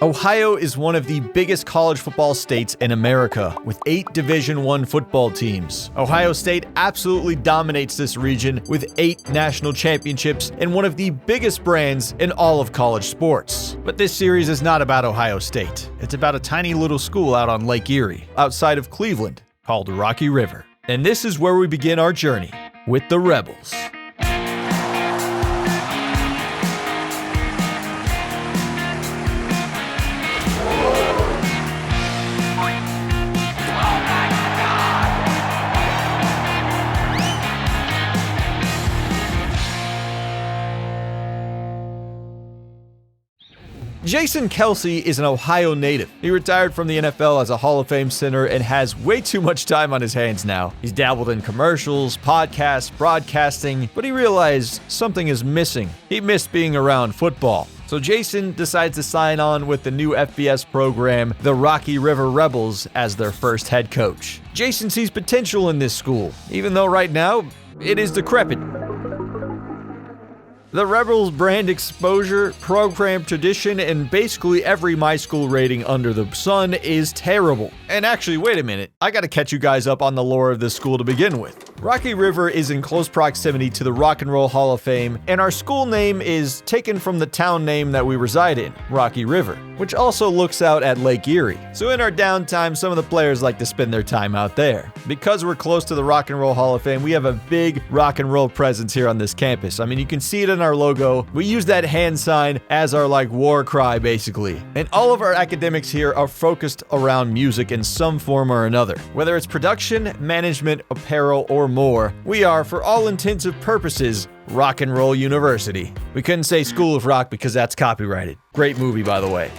Ohio is one of the biggest college football states in America, with 8 Division I football teams. Ohio State absolutely dominates this region with 8 national championships and one of the biggest brands in all of college sports. But this series is not about Ohio State. It's about a tiny little school out on Lake Erie, outside of Cleveland, called Rocky River. And this is where we begin our journey with the Rebels. Jason Kelce is an Ohio native. He retired from the NFL as a Hall of Fame center and has way too much time on his hands now. He's dabbled in commercials, podcasts, broadcasting, but he realized something is missing. He missed being around football. So Jason decides to sign on with the new FBS program, the Rocky River Rebels, as their first head coach. Jason sees potential in this school, even though right now it is decrepit. The Rebels brand exposure, program tradition, and basically every My School rating under the sun is terrible. And actually, wait a minute, I gotta catch you guys up on the lore of this school to begin with. Rocky River is in close proximity to the Rock and Roll Hall of Fame, and our school name is taken from the town name that we reside in, Rocky River, which also looks out at Lake Erie. So in our downtime, some of the players like to spend their time out there. Because we're close to the Rock and Roll Hall of Fame, we have a big rock and roll presence here on this campus. I mean, you can see it in our logo. We use that hand sign as our war cry, basically. And all of our academics here are focused around music in some form or another. Whether it's production, management, apparel, or more, we are, for all intents and purposes, Rock and Roll University. We couldn't say School of Rock because that's copyrighted. Great movie, by the way.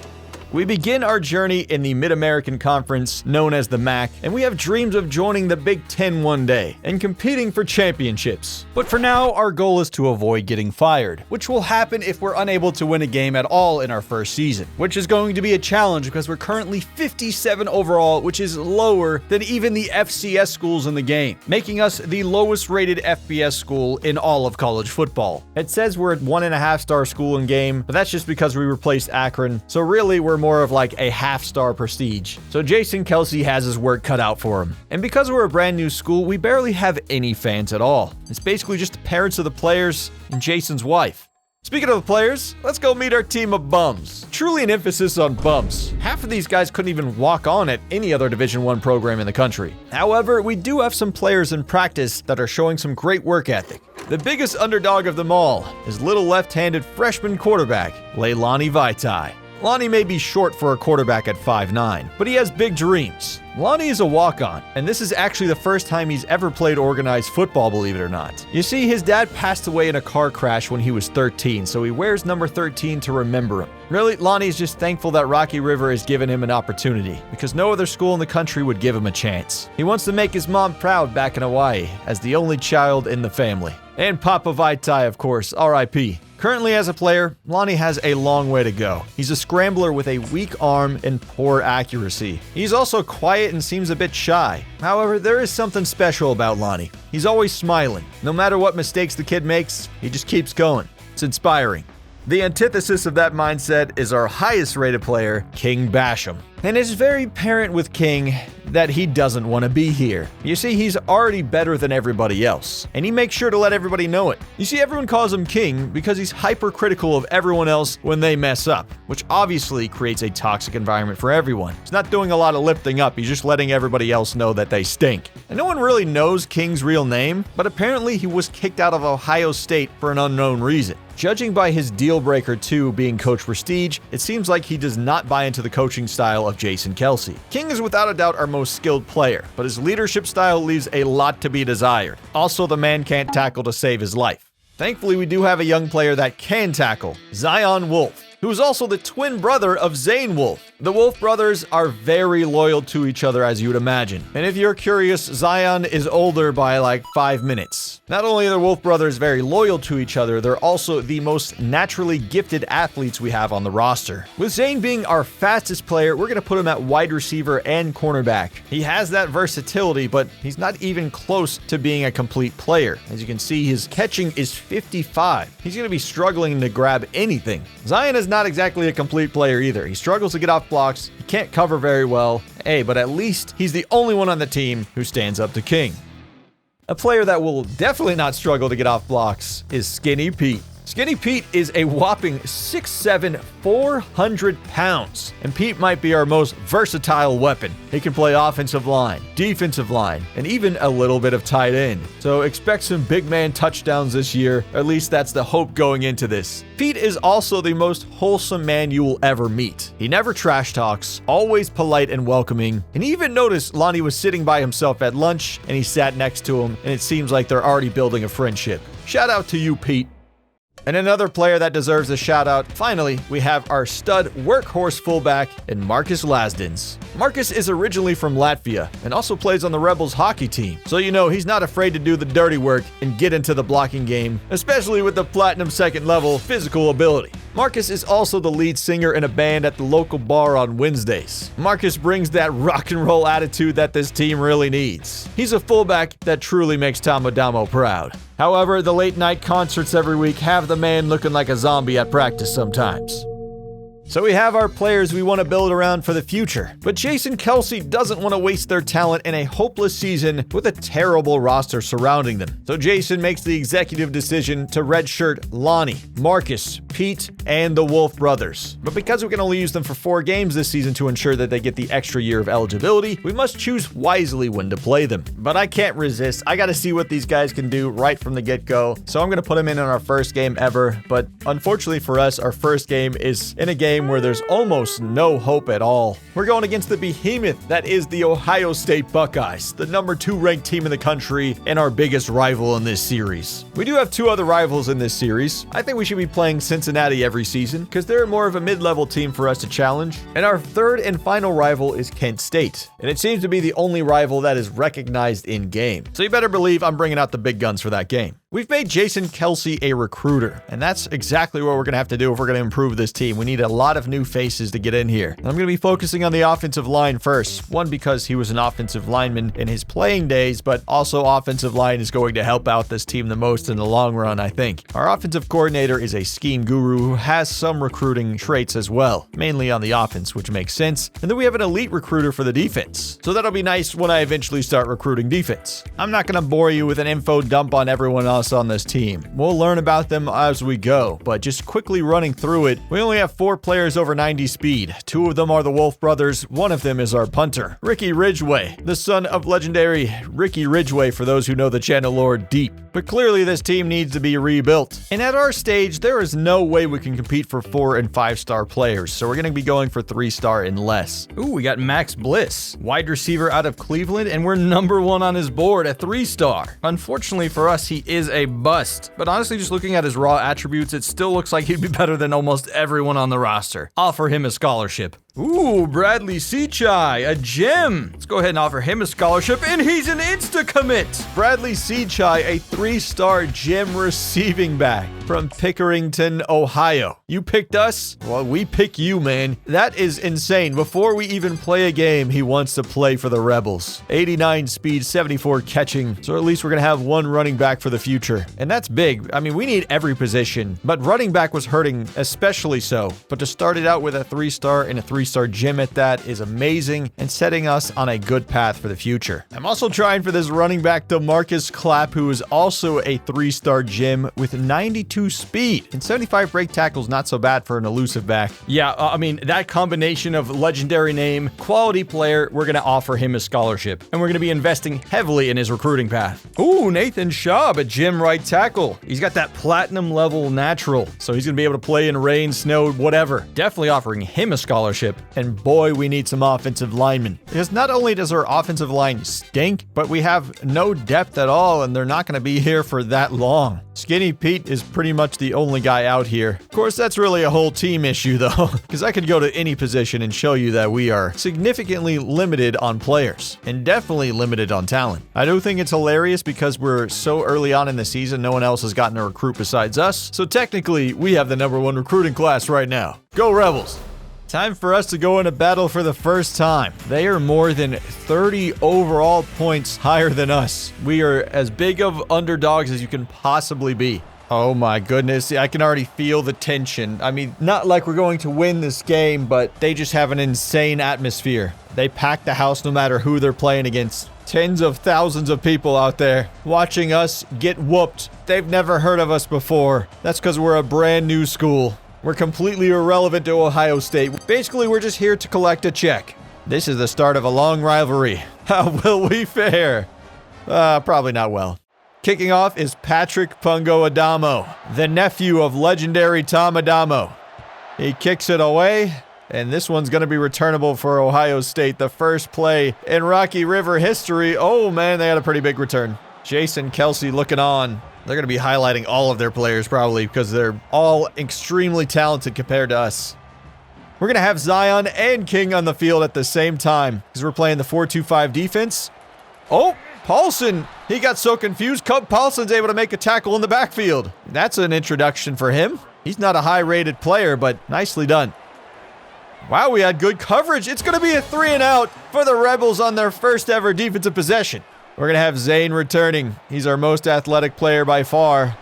We begin our journey in the Mid-American Conference, known as the MAC, and we have dreams of joining the Big Ten one day and competing for championships. But for now, our goal is to avoid getting fired, which will happen if we're unable to win a game at all in our first season, which is going to be a challenge because we're currently 57 overall, which is lower than even the FCS schools in the game, making us the lowest rated FBS school in all of college football. It says we're at 1.5-star school in game, but that's just because we replaced Akron, so really we're more of like a half-star prestige. So Jason Kelce has his work cut out for him. And because we're a brand new school, we barely have any fans at all. It's basically just the parents of the players and Jason's wife. Speaking of the players, let's go meet our team of bums. Truly an emphasis on bums. Half of these guys couldn't even walk on at any other Division I program in the country. However, we do have some players in practice that are showing some great work ethic. The biggest underdog of them all is little left-handed freshman quarterback, Leilani Vaitai. Lonnie may be short for a quarterback at 5'9", but he has big dreams. Lonnie is a walk-on, and this is actually the first time he's ever played organized football, believe it or not. You see, his dad passed away in a car crash when he was 13, so he wears number 13 to remember him. Really, Lonnie is just thankful that Rocky River has given him an opportunity, because no other school in the country would give him a chance. He wants to make his mom proud back in Hawaii, as the only child in the family. And Papa Vaitai, of course, R.I.P. Currently as a player, Lonnie has a long way to go. He's a scrambler with a weak arm and poor accuracy. He's also quiet and seems a bit shy. However, there is something special about Lonnie. He's always smiling. No matter what mistakes the kid makes, he just keeps going. It's inspiring. The antithesis of that mindset is our highest rated player, King Basham. And it's very apparent with King that he doesn't want to be here. You see, he's already better than everybody else, and he makes sure to let everybody know it. You see, everyone calls him King because he's hypercritical of everyone else when they mess up, which obviously creates a toxic environment for everyone. He's not doing a lot of lifting up, he's just letting everybody else know that they stink. And no one really knows King's real name, but apparently he was kicked out of Ohio State for an unknown reason. Judging by his deal breaker 2 being Coach Prestige, it seems like he does not buy into the coaching style of Jason Kelce. King is without a doubt our most skilled player, but his leadership style leaves a lot to be desired. Also, the man can't tackle to save his life. Thankfully, we do have a young player that can tackle, Zion Wolf, who is also the twin brother of Zane Wolf. The Wolf brothers are very loyal to each other, as you would imagine. And if you're curious, Zion is older by like 5 minutes. Not only are the Wolf brothers very loyal to each other, they're also the most naturally gifted athletes we have on the roster. With Zane being our fastest player, we're going to put him at wide receiver and cornerback. He has that versatility, but he's not even close to being a complete player. As you can see, his catching is 55. He's going to be struggling to grab anything. Zion is not exactly a complete player either. He struggles to get off blocks, he can't cover very well. Hey, but at least he's the only one on the team who stands up to King. A player that will definitely not struggle to get off blocks is Skinny Pete. Skinny Pete is a whopping 6'7", 400 pounds, and Pete might be our most versatile weapon. He can play offensive line, defensive line, and even a little bit of tight end. So expect some big man touchdowns this year, at least that's the hope going into this. Pete is also the most wholesome man you will ever meet. He never trash talks, always polite and welcoming, and he even noticed Lonnie was sitting by himself at lunch, and he sat next to him, and it seems like they're already building a friendship. Shout out to you, Pete. And another player that deserves a shout out, finally, we have our stud workhorse fullback in Marcus Lasdens. Marcus is originally from Latvia and also plays on the Rebels hockey team. So you know he's not afraid to do the dirty work and get into the blocking game, especially with the platinum second level physical ability. Marcus is also the lead singer in a band at the local bar on Wednesdays. Marcus brings that rock and roll attitude that this team really needs. He's a fullback that truly makes Tamadamo proud. However, the late night concerts every week have the man looking like a zombie at practice sometimes. So we have our players we want to build around for the future, but Jason Kelce doesn't want to waste their talent in a hopeless season with a terrible roster surrounding them. So Jason makes the executive decision to redshirt Lonnie, Marcus, Pete, and the Wolf brothers. But because we can only use them for 4 games this season to ensure that they get the extra year of eligibility, we must choose wisely when to play them. But I can't resist. I got to see what these guys can do right from the get-go. So I'm going to put them in our first game ever. But unfortunately for us, our first game is in a game where there's almost no hope at all. We're going against the behemoth that is the Ohio State Buckeyes, the number 2 ranked team in the country and our biggest rival in this series. We do have 2 other rivals in this series. I think we should be playing Cincinnati every season because they're more of a mid-level team for us to challenge. And our third and final rival is Kent State, and it seems to be the only rival that is recognized in game. So you better believe I'm bringing out the big guns for that game. We've made Jason Kelce a recruiter, and that's exactly what we're going to have to do if we're going to improve this team. We need a lot of new faces to get in here. And I'm going to be focusing on the offensive line first. One, because he was an offensive lineman in his playing days, but also offensive line is going to help out this team the most in the long run, I think. Our offensive coordinator is a scheme guru who has some recruiting traits as well, mainly on the offense, which makes sense. And then we have an elite recruiter for the defense. So that'll be nice when I eventually start recruiting defense. I'm not going to bore you with an info dump on everyone else on this team. We'll learn about them as we go, but just quickly running through it, we only have 4 players over 90 speed. 2 of them are the Wolf brothers, one of them is our punter, Ricky Ridgway, the son of legendary Ricky Ridgway for those who know the channel lore deep. But clearly this team needs to be rebuilt. And at our stage, there is no way we can compete for 4 and 5-star players, so we're going to be going for 3-star and less. Ooh, we got Max Bliss, wide receiver out of Cleveland, and we're number 1 on his board at 3-star. Unfortunately for us, he is a bust. But honestly, just looking at his raw attributes, it still looks like he'd be better than almost everyone on the roster. Offer him a scholarship. Ooh, Bradley Seachai, a gem. Let's go ahead and offer him a scholarship, and he's an insta-commit. Bradley Seachai, a 3-star gem receiving back from Pickerington, Ohio. You picked us? Well, we pick you, man. That is insane. Before we even play a game, he wants to play for the Rebels. 89 speed, 74 catching. So at least we're going to have 1 running back for the future. And that's big. I mean, we need every position, but running back was hurting especially so. But to start it out with a 3-star and a 3-star gem at that is amazing and setting us on a good path for the future. I'm also trying for this running back DeMarcus Clapp, who is also a 3-star gem with 92 speed. And 75 break tackles, not so bad for an elusive back. Yeah, I mean, that combination of legendary name, quality player, we're going to offer him a scholarship. And we're going to be investing heavily in his recruiting path. Ooh, Nathan Schaub, a gem right tackle. He's got that platinum level natural, so he's going to be able to play in rain, snow, whatever. Definitely offering him a scholarship. ship. And boy, we need some offensive linemen. Because not only does our offensive line stink, but we have no depth at all, and they're not going to be here for that long. Skinny Pete is pretty much the only guy out here. Of course, that's really a whole team issue though, because I could go to any position and show you that we are significantly limited on players, and definitely limited on talent. I do think it's hilarious because we're so early on in the season, no one else has gotten a recruit besides us, so technically, we have the #1 recruiting class right now. Go Rebels! Time for us to go into battle for the first time. They are more than 30 overall points higher than us. We are as big of underdogs as you can possibly be. Oh my goodness, I can already feel the tension. I mean, not like we're going to win this game, but they just have an insane atmosphere. They pack the house no matter who they're playing against. Tens of thousands of people out there watching us get whooped. They've never heard of us before. That's because we're a brand new school. We're completely irrelevant to Ohio State. Basically, we're just here to collect a check. This is the start of a long rivalry. How will we fare? Probably not well. Kicking off is Patrick Pungo Adamo, the nephew of legendary Tom Adamo. He kicks it away, and this one's going to be returnable for Ohio State. The first play in Rocky River history. Oh man, they had a pretty big return. Jason Kelce looking on. They're going to be highlighting all of their players probably because they're all extremely talented compared to us. We're going to have Zion and King on the field at the same time because we're playing the 4-2-5 defense. Oh, Paulson. He got so confused. Cub Paulson's able to make a tackle in the backfield. That's an introduction for him. He's not a high-rated player, but nicely done. Wow, we had good coverage. It's going to be a 3-and-out for the Rebels on their first ever defensive possession. We're going to have Zane returning. He's our most athletic player by far.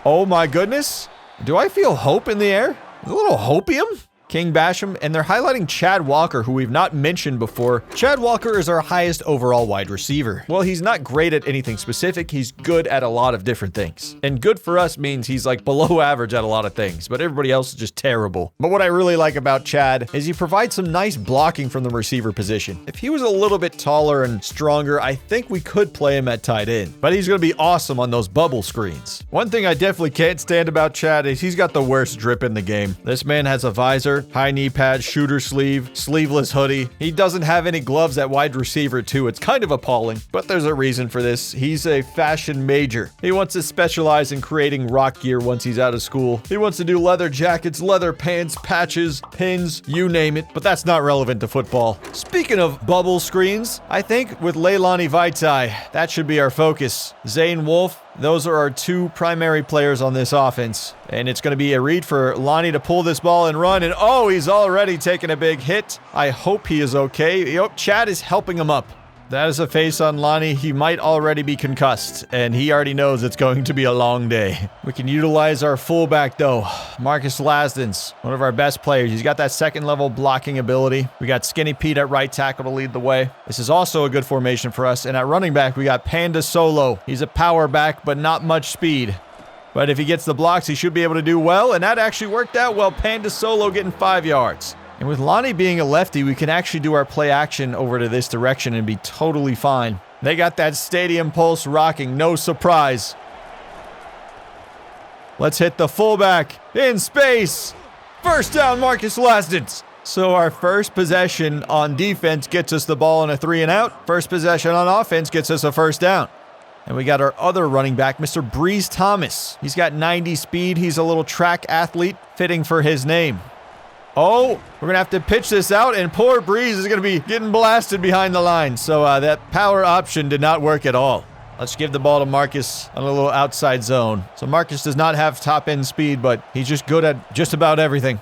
Oh my goodness. Do I feel hope in the air? A little hopium? King Basham, and they're highlighting Chad Walker, who we've not mentioned before. Chad Walker is our highest overall wide receiver. Well, he's not great at anything specific. He's good at a lot of different things. And good for us means he's like below average at a lot of things, but everybody else is just terrible. But what I really like about Chad is he provides some nice blocking from the receiver position. If he was a little bit taller and stronger, I think we could play him at tight end, but he's going to be awesome on those bubble screens. One thing I definitely can't stand about Chad is he's got the worst drip in the game. This man has a visor, high knee pad, shooter sleeve, sleeveless hoodie. He doesn't have any gloves at wide receiver too. It's kind of appalling, but there's a reason for this. He's a fashion major. He wants to specialize in creating rock gear once he's out of school. He wants to do leather jackets, leather pants, patches, pins, you name it, but that's not relevant to football. Speaking of bubble screens, I think with Leilani Vaitai, that should be our focus. Zane Wolf, those are our two primary players on this offense. And it's going to be a read for Lonnie to pull this ball and run. And oh, he's already taken a big hit. I hope he is okay. Yep, Chad is helping him up. That is a face on Lonnie. He might already be concussed, and he already knows it's going to be a long day. We can utilize our fullback, though. Marcus Lasdens, one of our best players. He's got that second-level blocking ability. We got Skinny Pete at right tackle to lead the way. This is also a good formation for us. And at running back, we got Panda Solo. He's a power back, but not much speed. But if he gets the blocks, he should be able to do well, and that actually worked out well. Panda Solo getting 5 yards. And with Lonnie being a lefty, we can actually do our play action over to this direction and be totally fine. They got that stadium pulse rocking, no surprise. Let's hit the fullback in space. First down, Marcus Lasdens. So our first possession on defense gets us the ball in a 3-and-out. First possession on offense gets us a first down. And we got our other running back, Mr. Breeze Thomas. He's got 90 speed. He's a little track athlete, fitting for his name. Oh, we're going to have to pitch this out, and poor Breeze is going to be getting blasted behind the line. So that power option did not work at all. Let's give the ball to Marcus on a little outside zone. So Marcus does not have top-end speed, but he's just good at just about everything.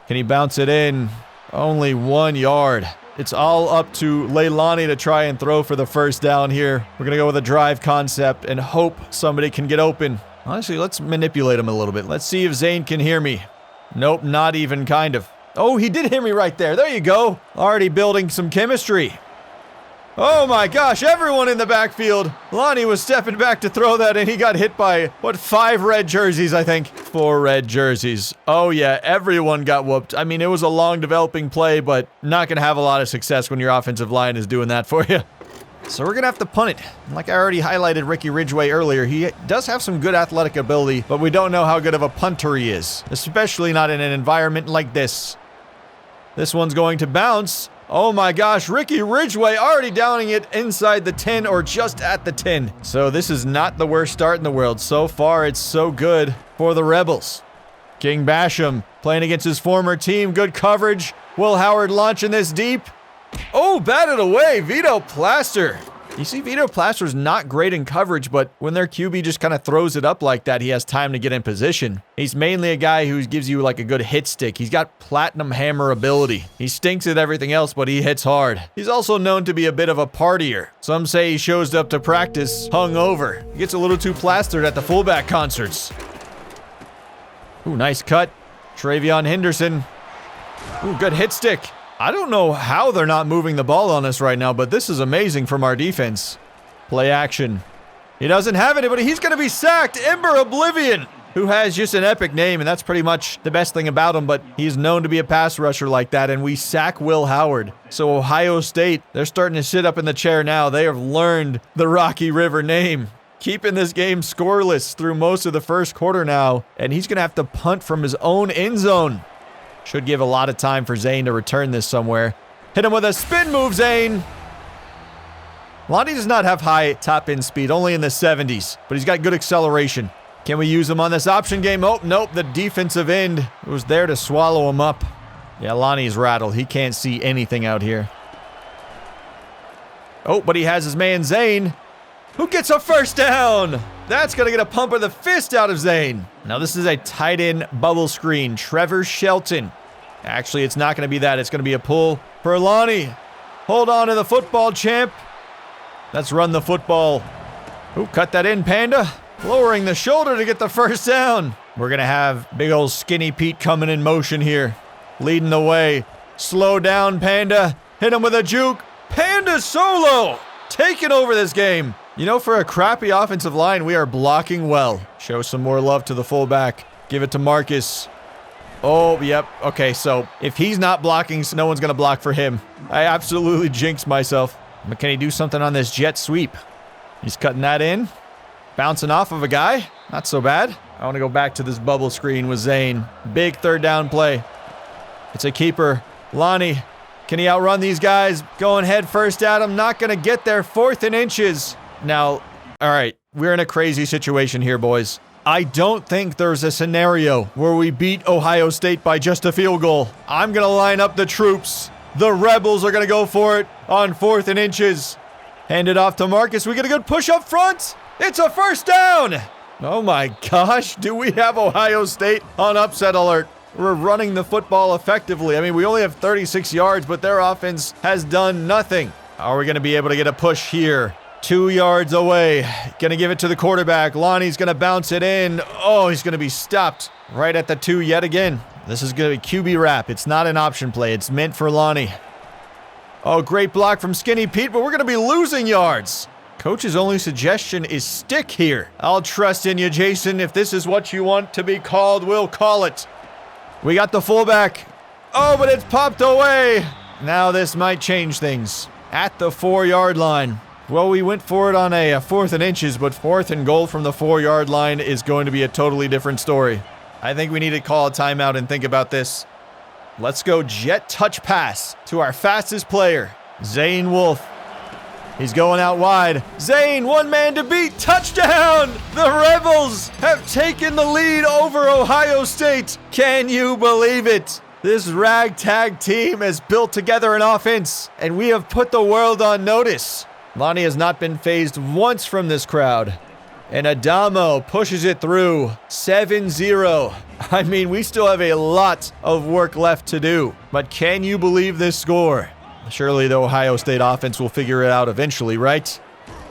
Can he bounce it in? Only 1 yard. It's all up to Leilani to try and throw for the first down here. We're going to go with a drive concept and hope somebody can get open. Honestly, let's manipulate him a little bit. Let's see if Zane can hear me. Nope, not even kind of. Oh, he did hear me right there. There you go. Already building some chemistry. Oh my gosh, everyone in the backfield. Lonnie was stepping back to throw that, and he got hit by, 5 red jerseys, I think? 4 red jerseys. Oh yeah, everyone got whooped. I mean, it was a long developing play, but not going to have a lot of success when your offensive line is doing that for you. So we're going to have to punt it. Like I already highlighted Ricky Ridgway earlier, he does have some good athletic ability, but we don't know how good of a punter he is, especially not in an environment like this. This one's going to bounce. Oh my gosh, Ricky Ridgway already downing it inside the 10 or just at the 10. So this is not the worst start in the world. So far, it's so good for the Rebels. King Basham playing against his former team. Good coverage. Will Howard launching this deep. Oh, batted away. Vito Plaster. You see, Vito Plaster's not great in coverage, but when their QB just kind of throws it up like that, he has time to get in position. He's mainly a guy who gives you like a good hit stick. He's got platinum hammer ability. He stinks at everything else, but he hits hard. He's also known to be a bit of a partier. Some say he shows up to practice hungover. He gets a little too plastered at the fullback concerts. Ooh, nice cut. Travion Henderson. Ooh, good hit stick. I don't know how they're not moving the ball on us right now, but this is amazing from our defense. Play action. He doesn't have anybody. He's going to be sacked. Ember Oblivion, who has just an epic name, and that's pretty much the best thing about him, but he's known to be a pass rusher like that, and we sack Will Howard. So Ohio State, they're starting to sit up in the chair now. They have learned the Rocky River name. Keeping this game scoreless through most of the first quarter now, and he's going to have to punt from his own end zone. Should give a lot of time for Zane to return this somewhere. Hit him with a spin move, Zane. Lonnie does not have high top end speed, only in the 70s, but he's got good acceleration. Can we use him on this option game? Oh, nope, the defensive end was there to swallow him up. Yeah, Lonnie's rattled. He can't see anything out here. Oh, but he has his man Zane, who gets a first down. That's going to get a pump of the fist out of Zane. Now this is a tight end bubble screen. Trevor Shelton. Actually, it's not going to be that. It's going to be a pull for Lonnie. Hold on to the football, champ. Let's run the football. Ooh, cut that in, Panda. Lowering the shoulder to get the first down. We're going to have big old skinny Pete coming in motion here. Leading the way. Slow down, Panda. Hit him with a juke. Panda solo. Taking over this game. You know, for a crappy offensive line, we are blocking well. Show some more love to the fullback. Give it to Marcus. Oh, yep. Okay, so if he's not blocking, no one's going to block for him. I absolutely jinxed myself. But can he do something on this jet sweep? He's cutting that in. Bouncing off of a guy. Not so bad. I want to go back to this bubble screen with Zane. Big third down play. It's a keeper. Lonnie. Can he outrun these guys? Going head first at him. Not going to get there. 4th and inches. Now, all right, we're in a crazy situation here, boys. I don't think there's a scenario where we beat Ohio State by just a field goal. I'm going to line up the troops. The Rebels are going to go for it on 4th and inches. Hand it off to Marcus. We get a good push up front. It's a first down. Oh my gosh, do we have Ohio State on upset alert? We're running the football effectively. I mean, we only have 36 yards, but their offense has done nothing. Are we going to be able to get a push here? 2 yards away. Gonna give it to the quarterback. Lonnie's gonna bounce it in. Oh, he's gonna be stopped right at the 2 yet again. This is gonna be QB wrap. It's not an option play. It's meant for Lonnie. Oh, great block from Skinny Pete, but we're gonna be losing yards. Coach's only suggestion is stick here. I'll trust in you, Jason. If this is what you want to be called, we'll call it. We got the fullback. Oh, but it's popped away. Now this might change things. At the 4-yard line. Well, we went for it on a 4th and inches, but 4th and goal from the 4-yard line is going to be a totally different story. I think we need to call a timeout and think about this. Let's go jet touch pass to our fastest player, Zane Wolf. He's going out wide. Zane, one man to beat. Touchdown! The Rebels have taken the lead over Ohio State. Can you believe it? This ragtag team has built together an offense, and we have put the world on notice. Lonnie has not been fazed once from this crowd. And Adamo pushes it through. 7-0. I mean, we still have a lot of work left to do. But can you believe this score? Surely the Ohio State offense will figure it out eventually, right?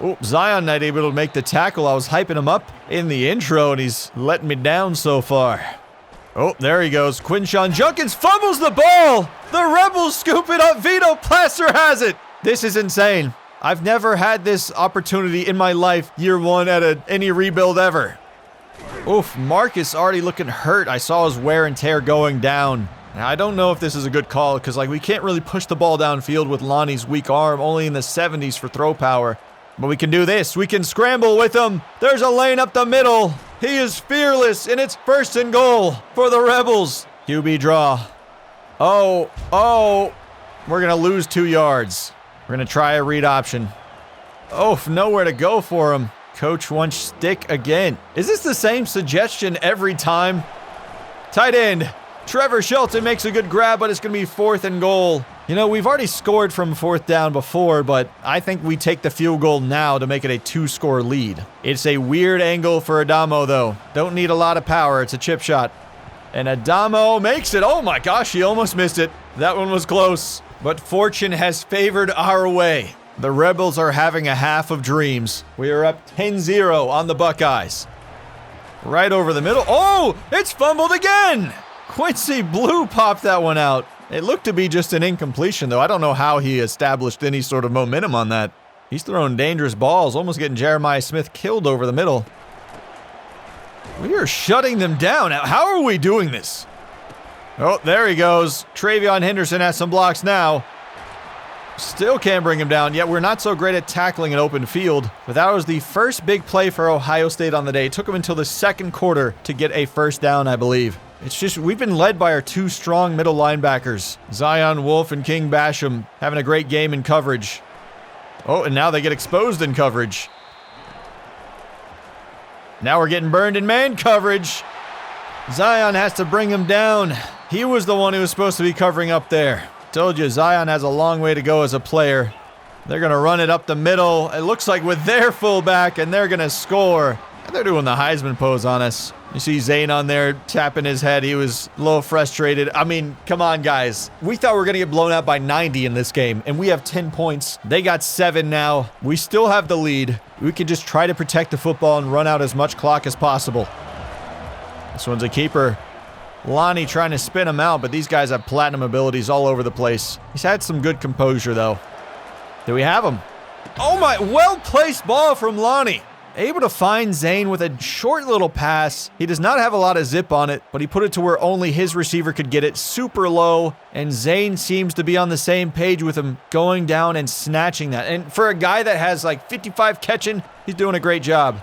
Oh, Zion not able to make the tackle. I was hyping him up in the intro, and he's letting me down so far. Oh, there he goes. Quinshawn Junkins fumbles the ball. The Rebels scoop it up. Vito Plaster has it. This is insane. I've never had this opportunity in my life, year one at any rebuild ever. Oof, Marcus already looking hurt. I saw his wear and tear going down. Now, I don't know if this is a good call because, we can't really push the ball downfield with Lonnie's weak arm, only in the 70s for throw power. But we can do this. We can scramble with him. There's a lane up the middle. He is fearless, and it's 1st and goal for the Rebels. QB draw. Oh, we're going to lose 2 yards. We're going to try a read option. Oh, nowhere to go for him. Coach wants stick again. Is this the same suggestion every time? Tight end. Trevor Shelton makes a good grab, but it's going to be 4th and goal. You know, we've already scored from 4th down before, but I think we take the field goal now to make it a 2-score lead. It's a weird angle for Adamo, though. Don't need a lot of power. It's a chip shot. And Adamo makes it. Oh my gosh, he almost missed it. That one was close. But fortune has favored our way. The Rebels are having a half of dreams. We are up 10-0 on the Buckeyes. Right over the middle. Oh, it's fumbled again. Quincy Blue popped that one out. It looked to be just an incompletion, though. I don't know how he established any sort of momentum on that. He's throwing dangerous balls, almost getting Jeremiah Smith killed over the middle. We are shutting them down. How are we doing this? Oh, there he goes. Travion Henderson has some blocks now. Still can't bring him down. Yet we're not so great at tackling an open field. But that was the first big play for Ohio State on the day. It took them until the 2nd quarter to get a first down, I believe. It's just, we've been led by our 2 strong middle linebackers. Zion Wolf and King Basham having a great game in coverage. Oh, and now they get exposed in coverage. Now we're getting burned in man coverage. Zion has to bring him down. He was the one who was supposed to be covering up there. Told you, Zion has a long way to go as a player. They're going to run it up the middle. It looks like with their fullback, and they're going to score. They're doing the Heisman pose on us. You see Zane on there tapping his head. He was a little frustrated. I mean, come on, guys. We thought we were going to get blown out by 90 in this game, and we have 10 points. They got 7 now. We still have the lead. We can just try to protect the football and run out as much clock as possible. This one's a keeper. Lonnie trying to spin him out, but these guys have platinum abilities all over the place. He's had some good composure, though. Do we have him? Oh my, well-placed ball from Lonnie. Able to find Zane with a short little pass. He does not have a lot of zip on it, but he put it to where only his receiver could get it, super low, and Zane seems to be on the same page with him, going down and snatching that. And for a guy that has like 55 catching, he's doing a great job.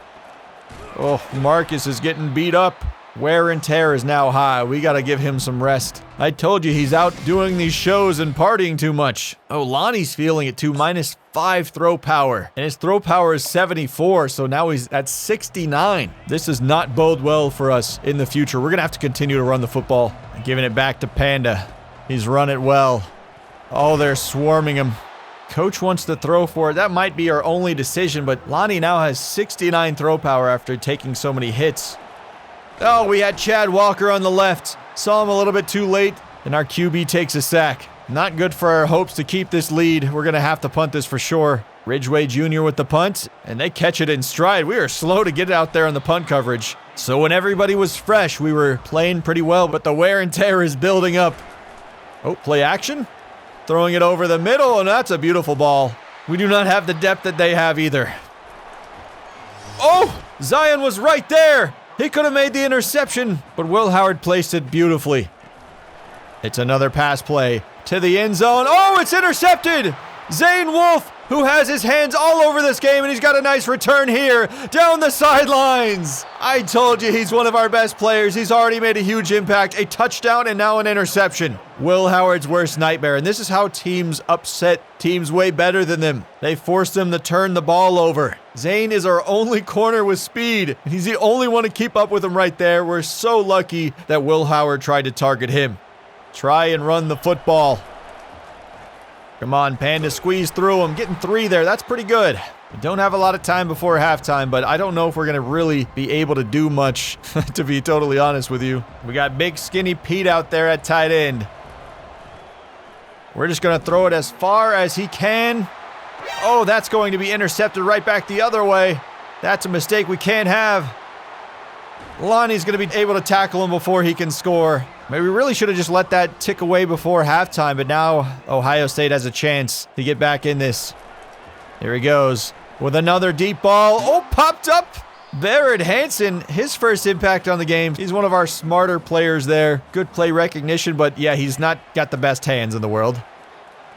Oh, Marcus is getting beat up. Wear and tear is now high. We got to give him some rest. I told you he's out doing these shows and partying too much. Oh, Lonnie's feeling it too. -5 throw power. And his throw power is 74, so now he's at 69. This does not bode well for us in the future. We're going to have to continue to run the football. Giving it back to Panda. He's run it well. Oh, they're swarming him. Coach wants to throw for it. That might be our only decision, but Lonnie now has 69 throw power after taking so many hits. Oh, we had Chad Walker on the left. Saw him a little bit too late, and our QB takes a sack. Not good for our hopes to keep this lead. We're going to have to punt this for sure. Ridgeway Jr. with the punt, and they catch it in stride. We were slow to get out there on the punt coverage. So when everybody was fresh, we were playing pretty well, but the wear and tear is building up. Oh, play action. Throwing it over the middle, and that's a beautiful ball. We do not have the depth that they have either. Oh, Zion was right there. He could have made the interception, but Will Howard placed it beautifully. It's another pass play to the end zone. Oh, it's intercepted! Zane Wolf, who has his hands all over this game, and he's got a nice return here down the sidelines. I told you he's one of our best players. He's already made a huge impact, a touchdown, and now an interception. Will Howard's worst nightmare, and this is how teams upset teams way better than them. They force them to turn the ball over. Zane is our only corner with speed, and he's the only one to keep up with him right there. We're so lucky that Will Howard tried to target him. Try and run the football. Come on, Panda, squeeze through him. Getting 3 there, that's pretty good. We don't have a lot of time before halftime, but I don't know if we're going to really be able to do much, to be totally honest with you. We got big skinny Pete out there at tight end. We're just going to throw it as far as he can. Oh, that's going to be intercepted right back the other way. That's a mistake we can't have. Lonnie's going to be able to tackle him before he can score. Maybe we really should have just let that tick away before halftime, but now Ohio State has a chance to get back in this. Here he goes with another deep ball. Oh, popped up. Barrett Hansen, his first impact on the game. He's one of our smarter players there. Good play recognition, but yeah, he's not got the best hands in the world.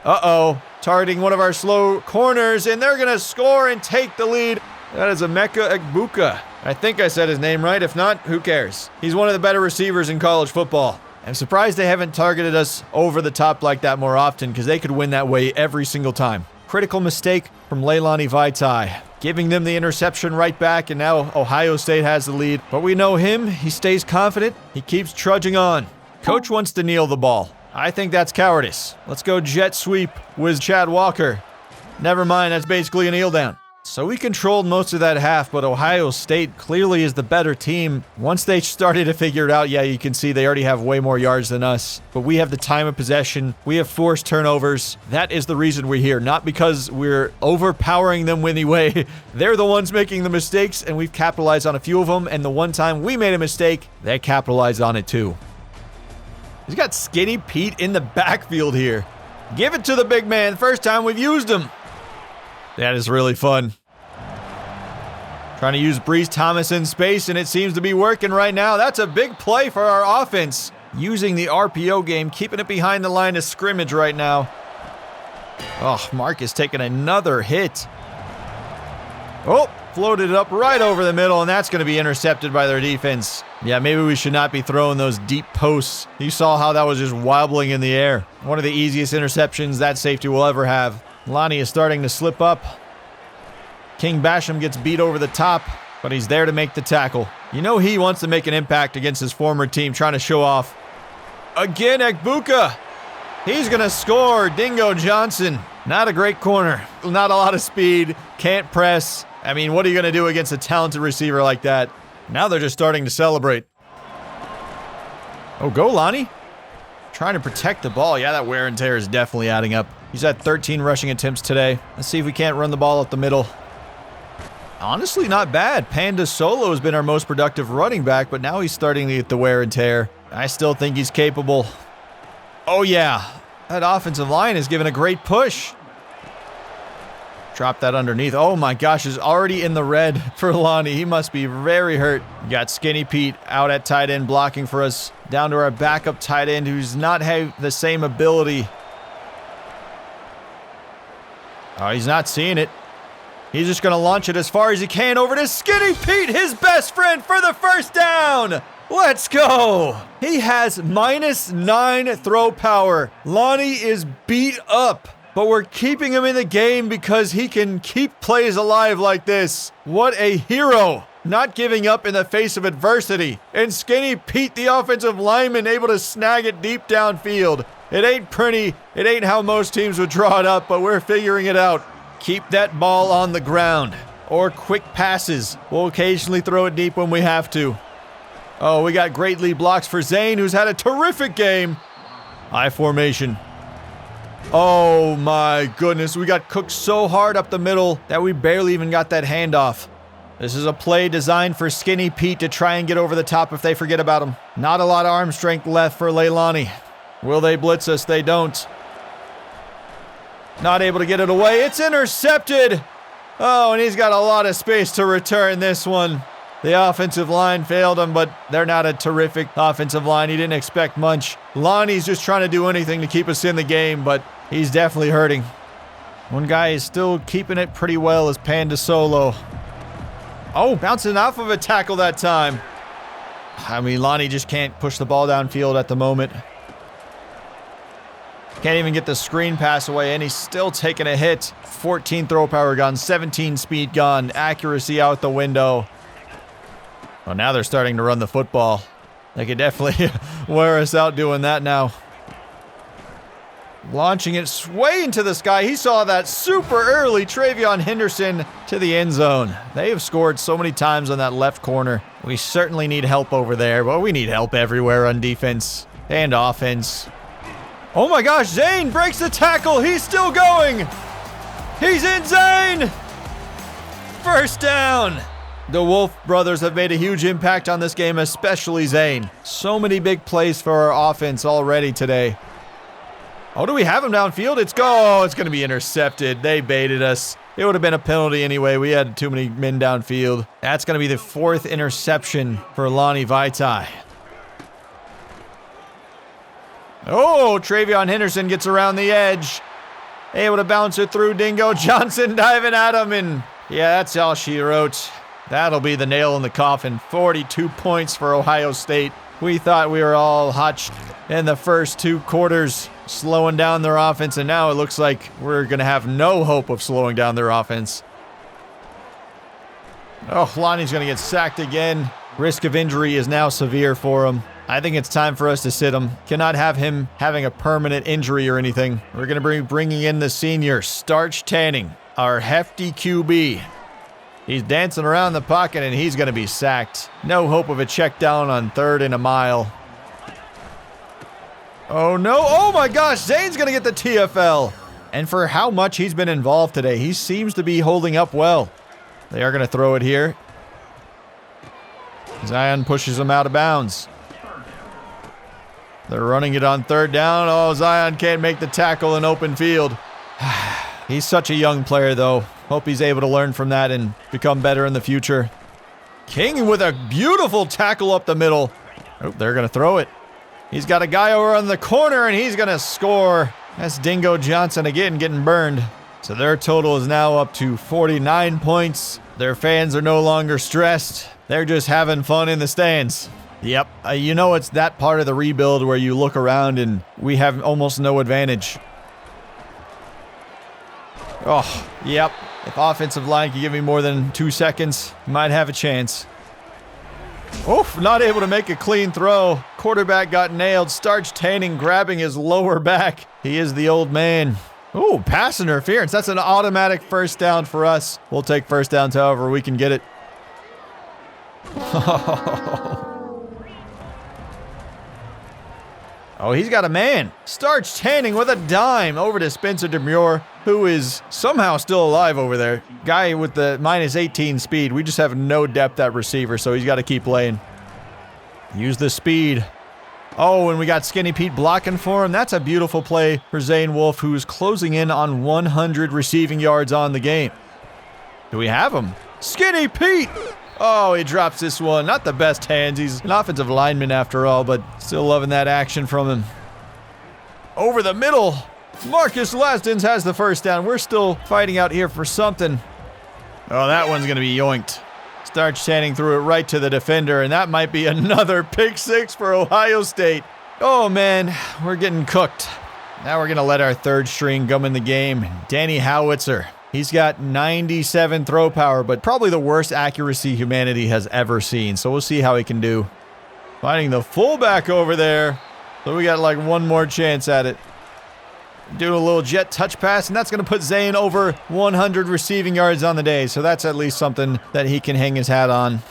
Uh-oh, targeting one of our slow corners, and they're going to score and take the lead. That is Emeka Egbuka. I think I said his name right. If not, who cares? He's one of the better receivers in college football. I'm surprised they haven't targeted us over the top like that more often, because they could win that way every single time. Critical mistake from Leilani Vaitai, giving them the interception right back, and now Ohio State has the lead. But we know him. He stays confident. He keeps trudging on. Coach wants to kneel the ball. I think that's cowardice. Let's go jet sweep with Chad Walker. Never mind, that's basically a kneel down. So we controlled most of that half, but Ohio State clearly is the better team. Once they started to figure it out, yeah, you can see they already have way more yards than us. But we have the time of possession. We have forced turnovers. That is the reason we're here, not because we're overpowering them anyway. They're the ones making the mistakes, and we've capitalized on a few of them. And the one time we made a mistake, they capitalized on it too. He's got Skinny Pete in the backfield here. Give it to the big man. First time we've used him. That is really fun. Trying to use Breeze Thomas in space, and it seems to be working right now. That's a big play for our offense. Using the RPO game, keeping it behind the line of scrimmage right now. Oh, Marcus taking another hit. Oh, floated it up right over the middle, and that's going to be intercepted by their defense. Yeah, maybe we should not be throwing those deep posts. You saw how that was just wobbling in the air. One of the easiest interceptions that safety will ever have. Lonnie is starting to slip up. King Basham gets beat over the top, but he's there to make the tackle. You know he wants to make an impact against his former team, trying to show off. Again, Ekbuka. He's going to score. Dingo Johnson. Not a great corner. Not a lot of speed. Can't press. I mean, what are you going to do against a talented receiver like that? Now they're just starting to celebrate. Oh, go Lonnie. Trying to protect the ball. Yeah, that wear and tear is definitely adding up. He's had 13 rushing attempts today. Let's see if we can't run the ball up the middle. Honestly, not bad. Panda Solo has been our most productive running back, but now he's starting to get the wear and tear. I still think he's capable. Oh, yeah. That offensive line is giving a great push. Drop that underneath. Oh, my gosh. Is already in the red for Lonnie. He must be very hurt. Got Skinny Pete out at tight end blocking for us. Down to our backup tight end who's not have the same ability. Oh, he's not seeing it. He's just going to launch it as far as he can over to Skinny Pete, his best friend, for the first down. Let's go. He has -9 throw power. Lonnie is beat up, but we're keeping him in the game because he can keep plays alive like this. What a hero. Not giving up in the face of adversity. And Skinny Pete, the offensive lineman, able to snag it deep downfield. It ain't pretty. It ain't how most teams would draw it up, but we're figuring it out. Keep that ball on the ground. Or quick passes. We'll occasionally throw it deep when we have to. Oh, we got great lead blocks for Zane, who's had a terrific game. I formation. Oh my goodness. We got cooked so hard up the middle that we barely even got that handoff. This is a play designed for Skinny Pete to try and get over the top if they forget about him. Not a lot of arm strength left for Leilani. Will they blitz us? They don't. Not able to get it away. It's intercepted. Oh, and he's got a lot of space to return this one. The offensive line failed him, but they're not a terrific offensive line. He didn't expect much. Lonnie's just trying to do anything to keep us in the game, but he's definitely hurting. One guy is still keeping it pretty well is Panda Solo. Oh, bouncing off of a tackle that time. I mean, Lonnie just can't push the ball downfield at the moment. Can't even get the screen pass away, and he's still taking a hit. 14 throw power gone, 17 speed gone, accuracy out the window. Well, now they're starting to run the football. They could definitely wear us out doing that now. Launching it way into the sky. He saw that super early. Travion Henderson to the end zone. They have scored so many times on that left corner. We certainly need help over there, but we need help everywhere on defense and offense. Oh my gosh, Zane breaks the tackle. He's still going. He's in, Zane. First down. The Wolf brothers have made a huge impact on this game, especially Zane. So many big plays for our offense already today. Oh, do we have him downfield? It's going to be intercepted. They baited us. It would have been a penalty anyway. We had too many men downfield. That's going to be the 4th interception for Lonnie Vaitai. Oh, Travion Henderson gets around the edge. Able to bounce it through. Dingo Johnson diving at him. And yeah, that's all she wrote. That'll be the nail in the coffin. 42 points for Ohio State. We thought we were all hot in the first 2 quarters, slowing down their offense, and now it looks like we're going to have no hope of slowing down their offense. Oh, Lonnie's going to get sacked again. Risk of injury is now severe for him. I think it's time for us to sit him. Cannot have him having a permanent injury or anything. We're going to be bringing in the senior, Starch Tanning, our hefty QB. He's dancing around the pocket, and he's going to be sacked. No hope of a check down on 3rd and a mile. Oh, no. Oh, my gosh. Zane's going to get the TFL. And for how much he's been involved today, he seems to be holding up well. They are going to throw it here. Zion pushes him out of bounds. They're running it on 3rd down. Oh, Zion can't make the tackle in open field. He's such a young player, though. Hope he's able to learn from that and become better in the future. King with a beautiful tackle up the middle. Oh, they're going to throw it. He's got a guy over on the corner, and he's going to score. That's Dingo Johnson again getting burned. So their total is now up to 49 points. Their fans are no longer stressed. They're just having fun in the stands. Yep, you know it's that part of the rebuild where you look around and we have almost no advantage. Oh, yep. If offensive line can give me more than 2 seconds, might have a chance. Oof, not able to make a clean throw. Quarterback got nailed. Starch Tanning grabbing his lower back. He is the old man. Ooh, pass interference. That's an automatic first down for us. We'll take first downs however we can get it. Oh, he's got a man. Starch Tanning with a dime over to Spencer Demure, who is somehow still alive over there. Guy with the -18 speed. We just have no depth at receiver, so he's got to keep playing. Use the speed. Oh, and we got Skinny Pete blocking for him. That's a beautiful play for Zane Wolf, who's closing in on 100 receiving yards on the game. Do we have him? Skinny Pete! Oh, he drops this one. Not the best hands. He's an offensive lineman after all, but still loving that action from him. Over the middle. Marcus Lasdens has the first down. We're still fighting out here for something. Oh, that one's going to be yoinked. Starch Tanning threw it right to the defender, and that might be another pick 6 for Ohio State. Oh, man, we're getting cooked. Now we're going to let our 3rd string come in the game. Danny Howitzer. He's got 97 throw power, but probably the worst accuracy humanity has ever seen. So we'll see how he can do. Finding the fullback over there. So we got like one more chance at it. Doing a little jet touch pass, and that's going to put Zane over 100 receiving yards on the day. So that's at least something that he can hang his hat on.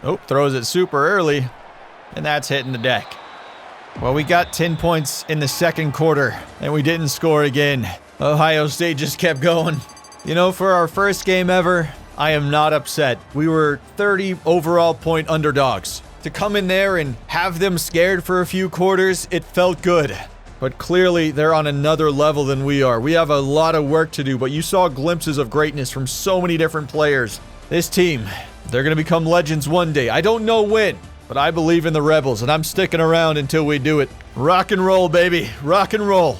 Oh, throws it super early, and that's hitting the deck. Well, we got 10 points in the 2nd quarter, and we didn't score again. Ohio State just kept going. You know, for our first game ever, I am not upset. We were 30 overall point underdogs. To come in there and have them scared for a few quarters, it felt good. But clearly, they're on another level than we are. We have a lot of work to do, but you saw glimpses of greatness from so many different players. This team, they're going to become legends one day. I don't know when, but I believe in the Rebels, and I'm sticking around until we do it. Rock and roll, baby. Rock and roll.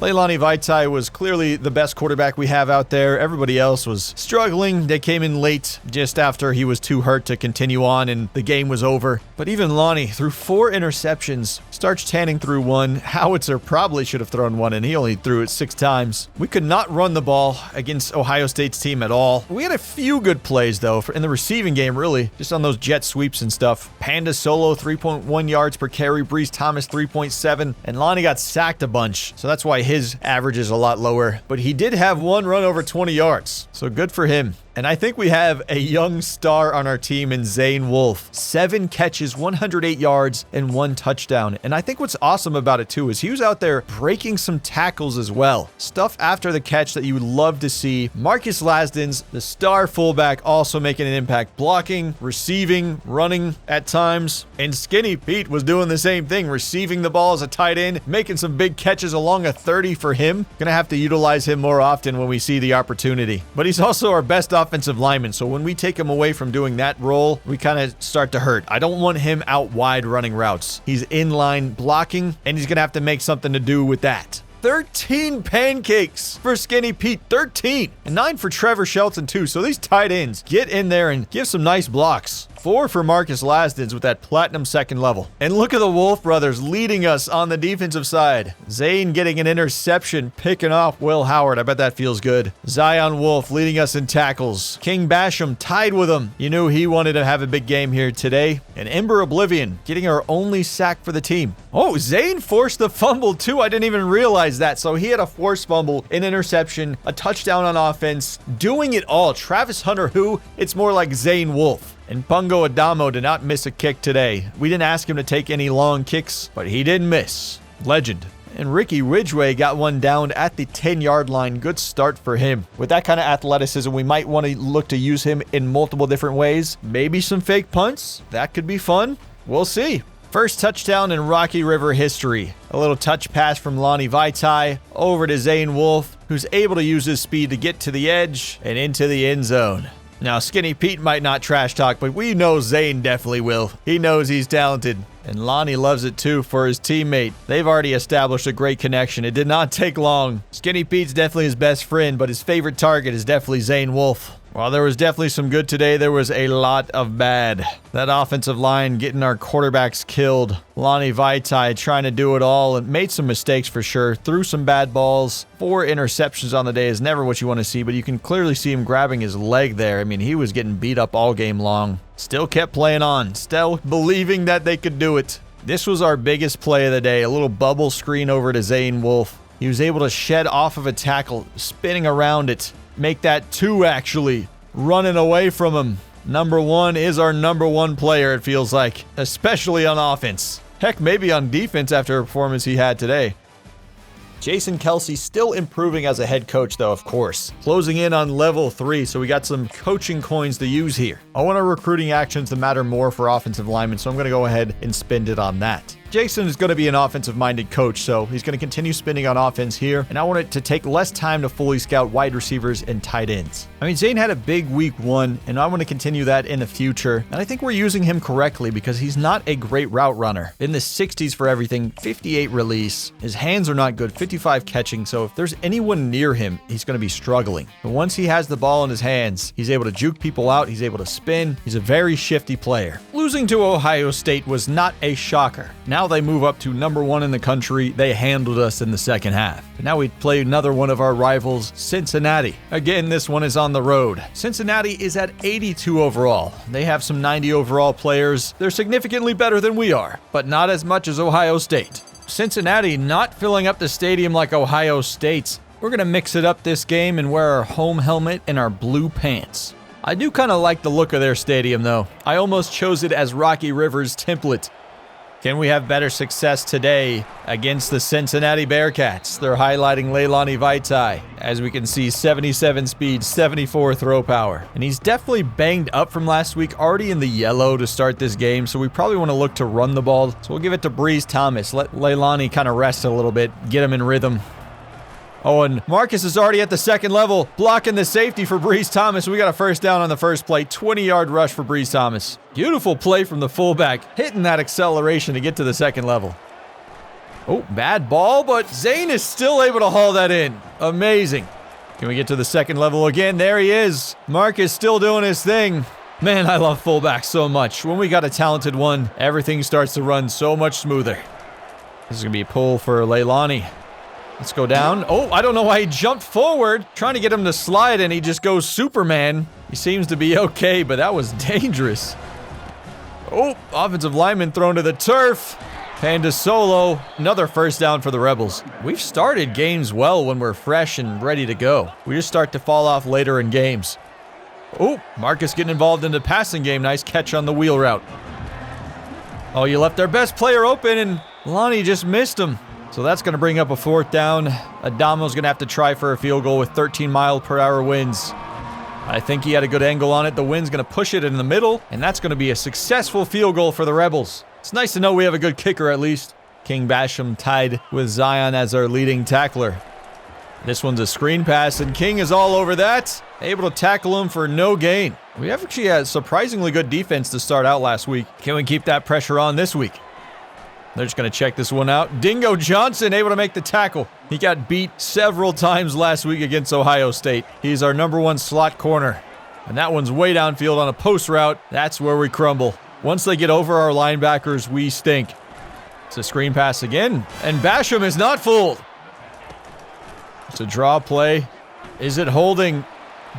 Leilani Vaitai was clearly the best quarterback we have out there. Everybody else was struggling. They came in late just after he was too hurt to continue on and the game was over. But even Lonnie threw 4 interceptions. Starch Tanning threw 1. Howitzer probably should have thrown 1, and he only threw it 6 times. We could not run the ball against Ohio State's team at all. We had a few good plays, though, in the receiving game, really. Just on those jet sweeps and stuff. Pandas solo, 3.1 yards per carry. Breeze Thomas, 3.7. And Lonnie got sacked a bunch. So that's why his average is a lot lower, but he did have 1 run over 20 yards, so good for him. And I think we have a young star on our team in Zane Wolf. 7 catches, 108 yards, and 1 touchdown. And I think what's awesome about it too is he was out there breaking some tackles as well. Stuff after the catch that you would love to see. Marcus Lasdens, the star fullback, also making an impact. Blocking, receiving, running at times. And Skinny Pete was doing the same thing. Receiving the ball as a tight end, making some big catches along a 30 for him. Gonna have to utilize him more often when we see the opportunity. But he's also our best offensive lineman, so when we take him away from doing that role, we kind of start to hurt. I don't want him out wide running routes. He's in line blocking, and he's gonna have to make something to do with that. 13 pancakes for Skinny Pete. 13. And 9 for Trevor Shelton, too. So these tight ends get in there and give some nice blocks. 4 for Marcus Lasdens with that platinum second level. And look at the Wolf brothers leading us on the defensive side. Zane getting an interception, picking off Will Howard. I bet that feels good. Zion Wolf leading us in tackles. King Basham tied with him. You knew he wanted to have a big game here today. And Ember Oblivion getting our only sack for the team. Oh, Zane forced the fumble too. I didn't even realize that. So he had a forced fumble, an interception, a touchdown on offense, doing it all. Travis Hunter, who? It's more like Zane Wolf. And Bungo Adamo did not miss a kick today. We didn't ask him to take any long kicks, but he didn't miss. Legend. And Ricky Ridgway got one down at the 10-yard line. Good start for him. With that kind of athleticism, we might want to look to use him in multiple different ways. Maybe some fake punts. That could be fun. We'll see. First touchdown in Rocky River history. A little touch pass from Lonnie Vaitai over to Zane Wolf, who's able to use his speed to get to the edge and into the end zone. Now, Skinny Pete might not trash talk, but we know Zane definitely will. He knows he's talented. And Lonnie loves it too for his teammate. They've already established a great connection. It did not take long. Skinny Pete's definitely his best friend, but his favorite target is definitely Zane Wolf. While there was definitely some good today, there was a lot of bad. That offensive line getting our quarterbacks killed. Lonnie Vaitai trying to do it all and made some mistakes for sure. Threw some bad balls. 4 interceptions on the day is never what you want to see, but you can clearly see him grabbing his leg there. I mean, he was getting beat up all game long. Still kept playing on. Still believing that they could do it. This was our biggest play of the day. A little bubble screen over to Zane Wolf. He was able to shed off of a tackle, spinning around it. Make that 2 actually. Running away from him. Number 1 is our number 1 player, it feels like. Especially on offense. Heck, maybe on defense after a performance he had today. Jason Kelce still improving as a head coach, though, of course. Closing in on level 3, so we got some coaching coins to use here. I want our recruiting actions to matter more for offensive linemen, so I'm going to go ahead and spend it on that. Jason is going to be an offensive-minded coach, so he's going to continue spending on offense here, and I want it to take less time to fully scout wide receivers and tight ends. I mean, Zane had a big week 1, and I want to continue that in the future, and I think we're using him correctly because he's not a great route runner. In the 60s for everything, 58 release. His hands are not good, 55 catching, so if there's anyone near him, he's going to be struggling. But once he has the ball in his hands, he's able to juke people out, he's able to spin, he's a very shifty player. Losing to Ohio State was not a shocker. Now they move up to number 1 in the country. They handled us in the second half. But now we play another one of our rivals, Cincinnati. Again, this one is on the road. Cincinnati is at 82 overall. They have some 90 overall players. They're significantly better than we are, but not as much as Ohio State. Cincinnati not filling up the stadium like Ohio State's. We're going to mix it up this game and wear our home helmet and our blue pants. I do kind of like the look of their stadium, though. I almost chose it as Rocky River's template. Can we have better success today against the Cincinnati Bearcats? They're highlighting Leilani Vaitai. As we can see, 77 speed, 74 throw power. And he's definitely banged up from last week, already in the yellow to start this game, so we probably want to look to run the ball. So we'll give it to Breeze Thomas. Let Leilani kind of rest a little bit, get him in rhythm. Oh, and Marcus is already at the second level, blocking the safety for Breeze Thomas. We got a first down on the first play. 20-yard rush for Breeze Thomas. Beautiful play from the fullback, hitting that acceleration to get to the second level. Oh, bad ball, but Zane is still able to haul that in. Amazing. Can we get to the second level again? There he is. Marcus still doing his thing. Man, I love fullbacks so much. When we got a talented one, everything starts to run so much smoother. This is going to be a pull for Leilani. Let's go down. Oh, I don't know why he jumped forward. Trying to get him to slide, and he just goes Superman. He seems to be okay, but that was dangerous. Oh, offensive lineman thrown to the turf. Pandas solo. Another first down for the Rebels. We've started games well when we're fresh and ready to go. We just start to fall off later in games. Oh, Marcus getting involved in the passing game. Nice catch on the wheel route. Oh, you left our best player open, and Lonnie just missed him. So that's going to bring up a fourth down. Adamo's going to have to try for a field goal with 13-mile-per-hour winds. I think he had a good angle on it. The wind's going to push it in the middle, and that's going to be a successful field goal for the Rebels. It's nice to know we have a good kicker at least. King Basham tied with Zion as our leading tackler. This one's a screen pass, and King is all over that. Able to tackle him for no gain. We actually had surprisingly good defense to start out last week. Can we keep that pressure on this week? They're just going to check this one out. Dingo Johnson able to make the tackle. He got beat several times last week against Ohio State. He's our #1 slot corner. And that one's way downfield on a post route. That's where we crumble. Once they get over our linebackers, we stink. It's a screen pass again. And Basham is not fooled. It's a draw play. Is it holding?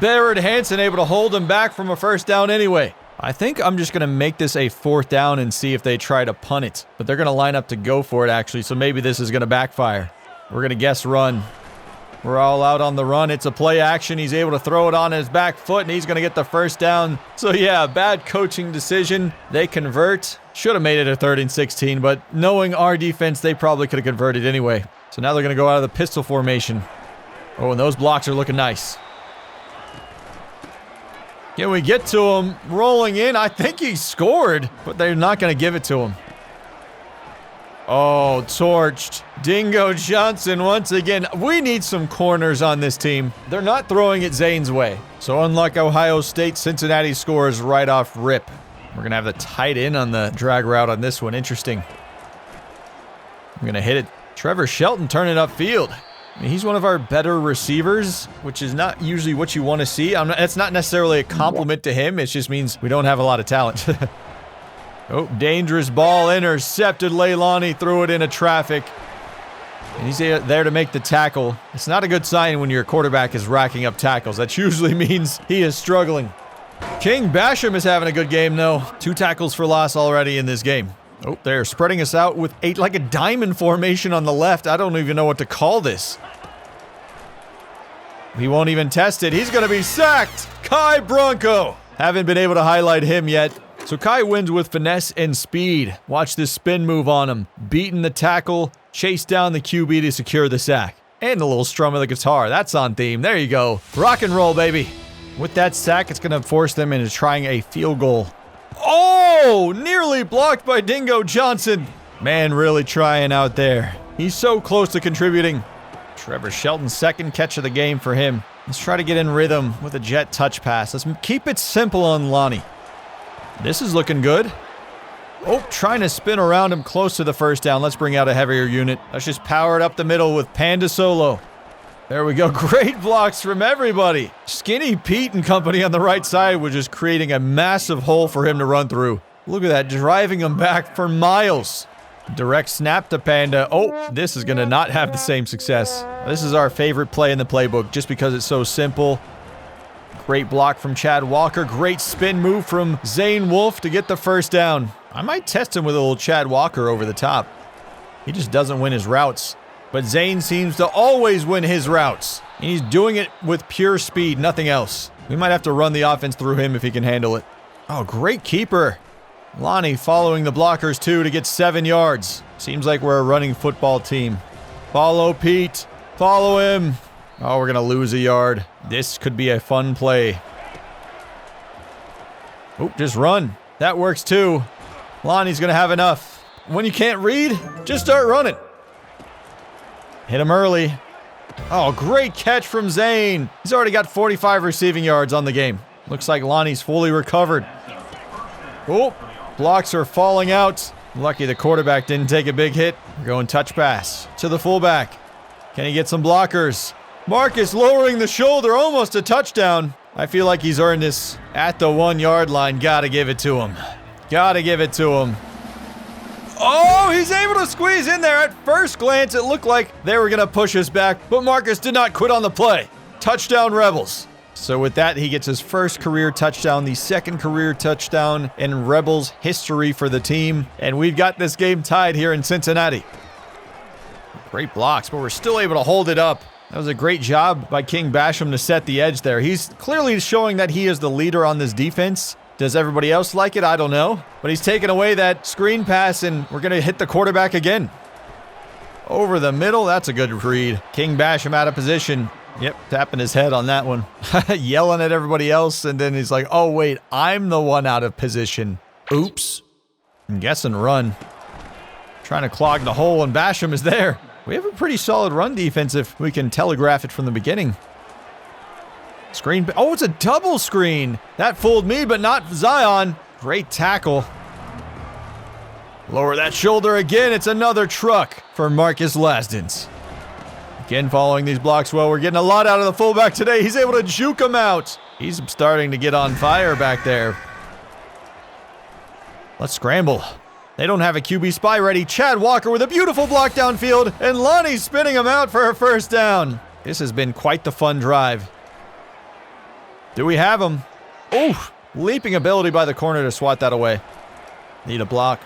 Barrett Hansen able to hold him back from a first down anyway. I think I'm just going to make this a 4th down and see if they try to punt it. But they're going to line up to go for it, actually, so maybe this is going to backfire. We're going to guess run. We're all out on the run. It's a play action. He's able to throw it on his back foot, and he's going to get the first down. So, yeah, bad coaching decision. They convert. Should have made it a 3rd and 16, but knowing our defense, they probably could have converted anyway. So now they're going to go out of the pistol formation. Oh, and those blocks are looking nice. Can we get to him? Rolling in. I think he scored, but they're not going to give it to him. Oh, torched. Dingo Johnson once again. We need some corners on this team. They're not throwing it Zane's way. So unlike Ohio State, Cincinnati scores right off rip. We're going to have the tight end on the drag route on this one. Interesting. I'm going to hit it. Trevor Shelton turning upfield. I mean, he's one of our better receivers, which is not usually what you want to see. It's not necessarily a compliment to him. It just means we don't have a lot of talent. Oh, dangerous ball intercepted. Leilani threw it into traffic. And he's there to make the tackle. It's not a good sign when your quarterback is racking up tackles. That usually means he is struggling. King Basham is having a good game, though. 2 tackles for loss already in this game. Oh, they're spreading us out with like a diamond formation on the left. I don't even know what to call this. He won't even test it. He's going to be sacked. Kai Bronco. Haven't been able to highlight him yet. So Kai wins with finesse and speed. Watch this spin move on him. Beating the tackle, chase down the QB to secure the sack. And a little strum of the guitar. That's on theme. There you go. Rock and roll, baby. With that sack, it's going to force them into trying a field goal. Oh, nearly blocked by Dingo Johnson. Man, really trying out there. He's so close to contributing. Trevor Shelton's 2nd catch of the game for him. Let's try to get in rhythm with a jet touch pass. Let's keep it simple on Lonnie. This is looking good. Oh, trying to spin around him close to the first down. Let's bring out a heavier unit. Let's just power it up the middle with Panda Solo. There we go. Great blocks from everybody. Skinny Pete and company on the right side was just creating a massive hole for him to run through. Look at that, driving him back for miles. Direct snap to Panda. Oh, this is going to not have the same success. This is our favorite play in the playbook just because it's so simple. Great block from Chad Walker. Great spin move from Zane Wolf to get the first down. I might test him with a little Chad Walker over the top. He just doesn't win his routes. But Zane seems to always win his routes. And he's doing it with pure speed, nothing else. We might have to run the offense through him if he can handle it. Oh, great keeper. Lonnie following the blockers too to get 7 yards. Seems like we're a running football team. Follow Pete. Follow him. Oh, we're going to lose a yard. This could be a fun play. Oh, just run. That works too. Lonnie's going to have enough. When you can't read, just start running. Hit him early. Oh, great catch from Zane. He's already got 45 receiving yards on the game. Looks like Lonnie's fully recovered. Oh, blocks are falling out. Lucky the quarterback didn't take a big hit. We're going touch pass to the fullback. Can he get some blockers? Marcus lowering the shoulder, almost a touchdown. I feel like he's earned this at the 1 yard line. Gotta give it to him. Gotta give it to him. Oh, he's able to squeeze in there. At first glance, it looked like they were going to push us back, but Marcus did not quit on the play. Touchdown, Rebels. So with that, he gets his first career touchdown, the 2nd career touchdown in Rebels history for the team, and we've got this game tied here in Cincinnati. Great blocks, but we're still able to hold it up. That was a great job by King Basham to set the edge there. He's clearly showing that he is the leader on this defense. Does everybody else like it? I don't know. But he's taking away that screen pass, and we're going to hit the quarterback again. Over the middle. That's a good read. King Basham out of position. Yep, tapping his head on that one. Yelling at everybody else, and then he's like, oh, wait, I'm the one out of position. Oops. I'm guessing run. Trying to clog the hole, and Basham is there. We have a pretty solid run defense if we can telegraph it from the beginning. Screen. Oh, it's a double screen. That fooled me, but not Zion. Great tackle. Lower that shoulder again. It's another truck for Marcus Lasdens. Again, following these blocks well. We're getting a lot out of the fullback today. He's able to juke him out. He's starting to get on fire back there. Let's scramble. They don't have a QB spy ready. Chad Walker with a beautiful block downfield, and Lonnie spinning him out for a first down. This has been quite the fun drive. Do we have him? Oh, leaping ability by the corner to swat that away. Need a block.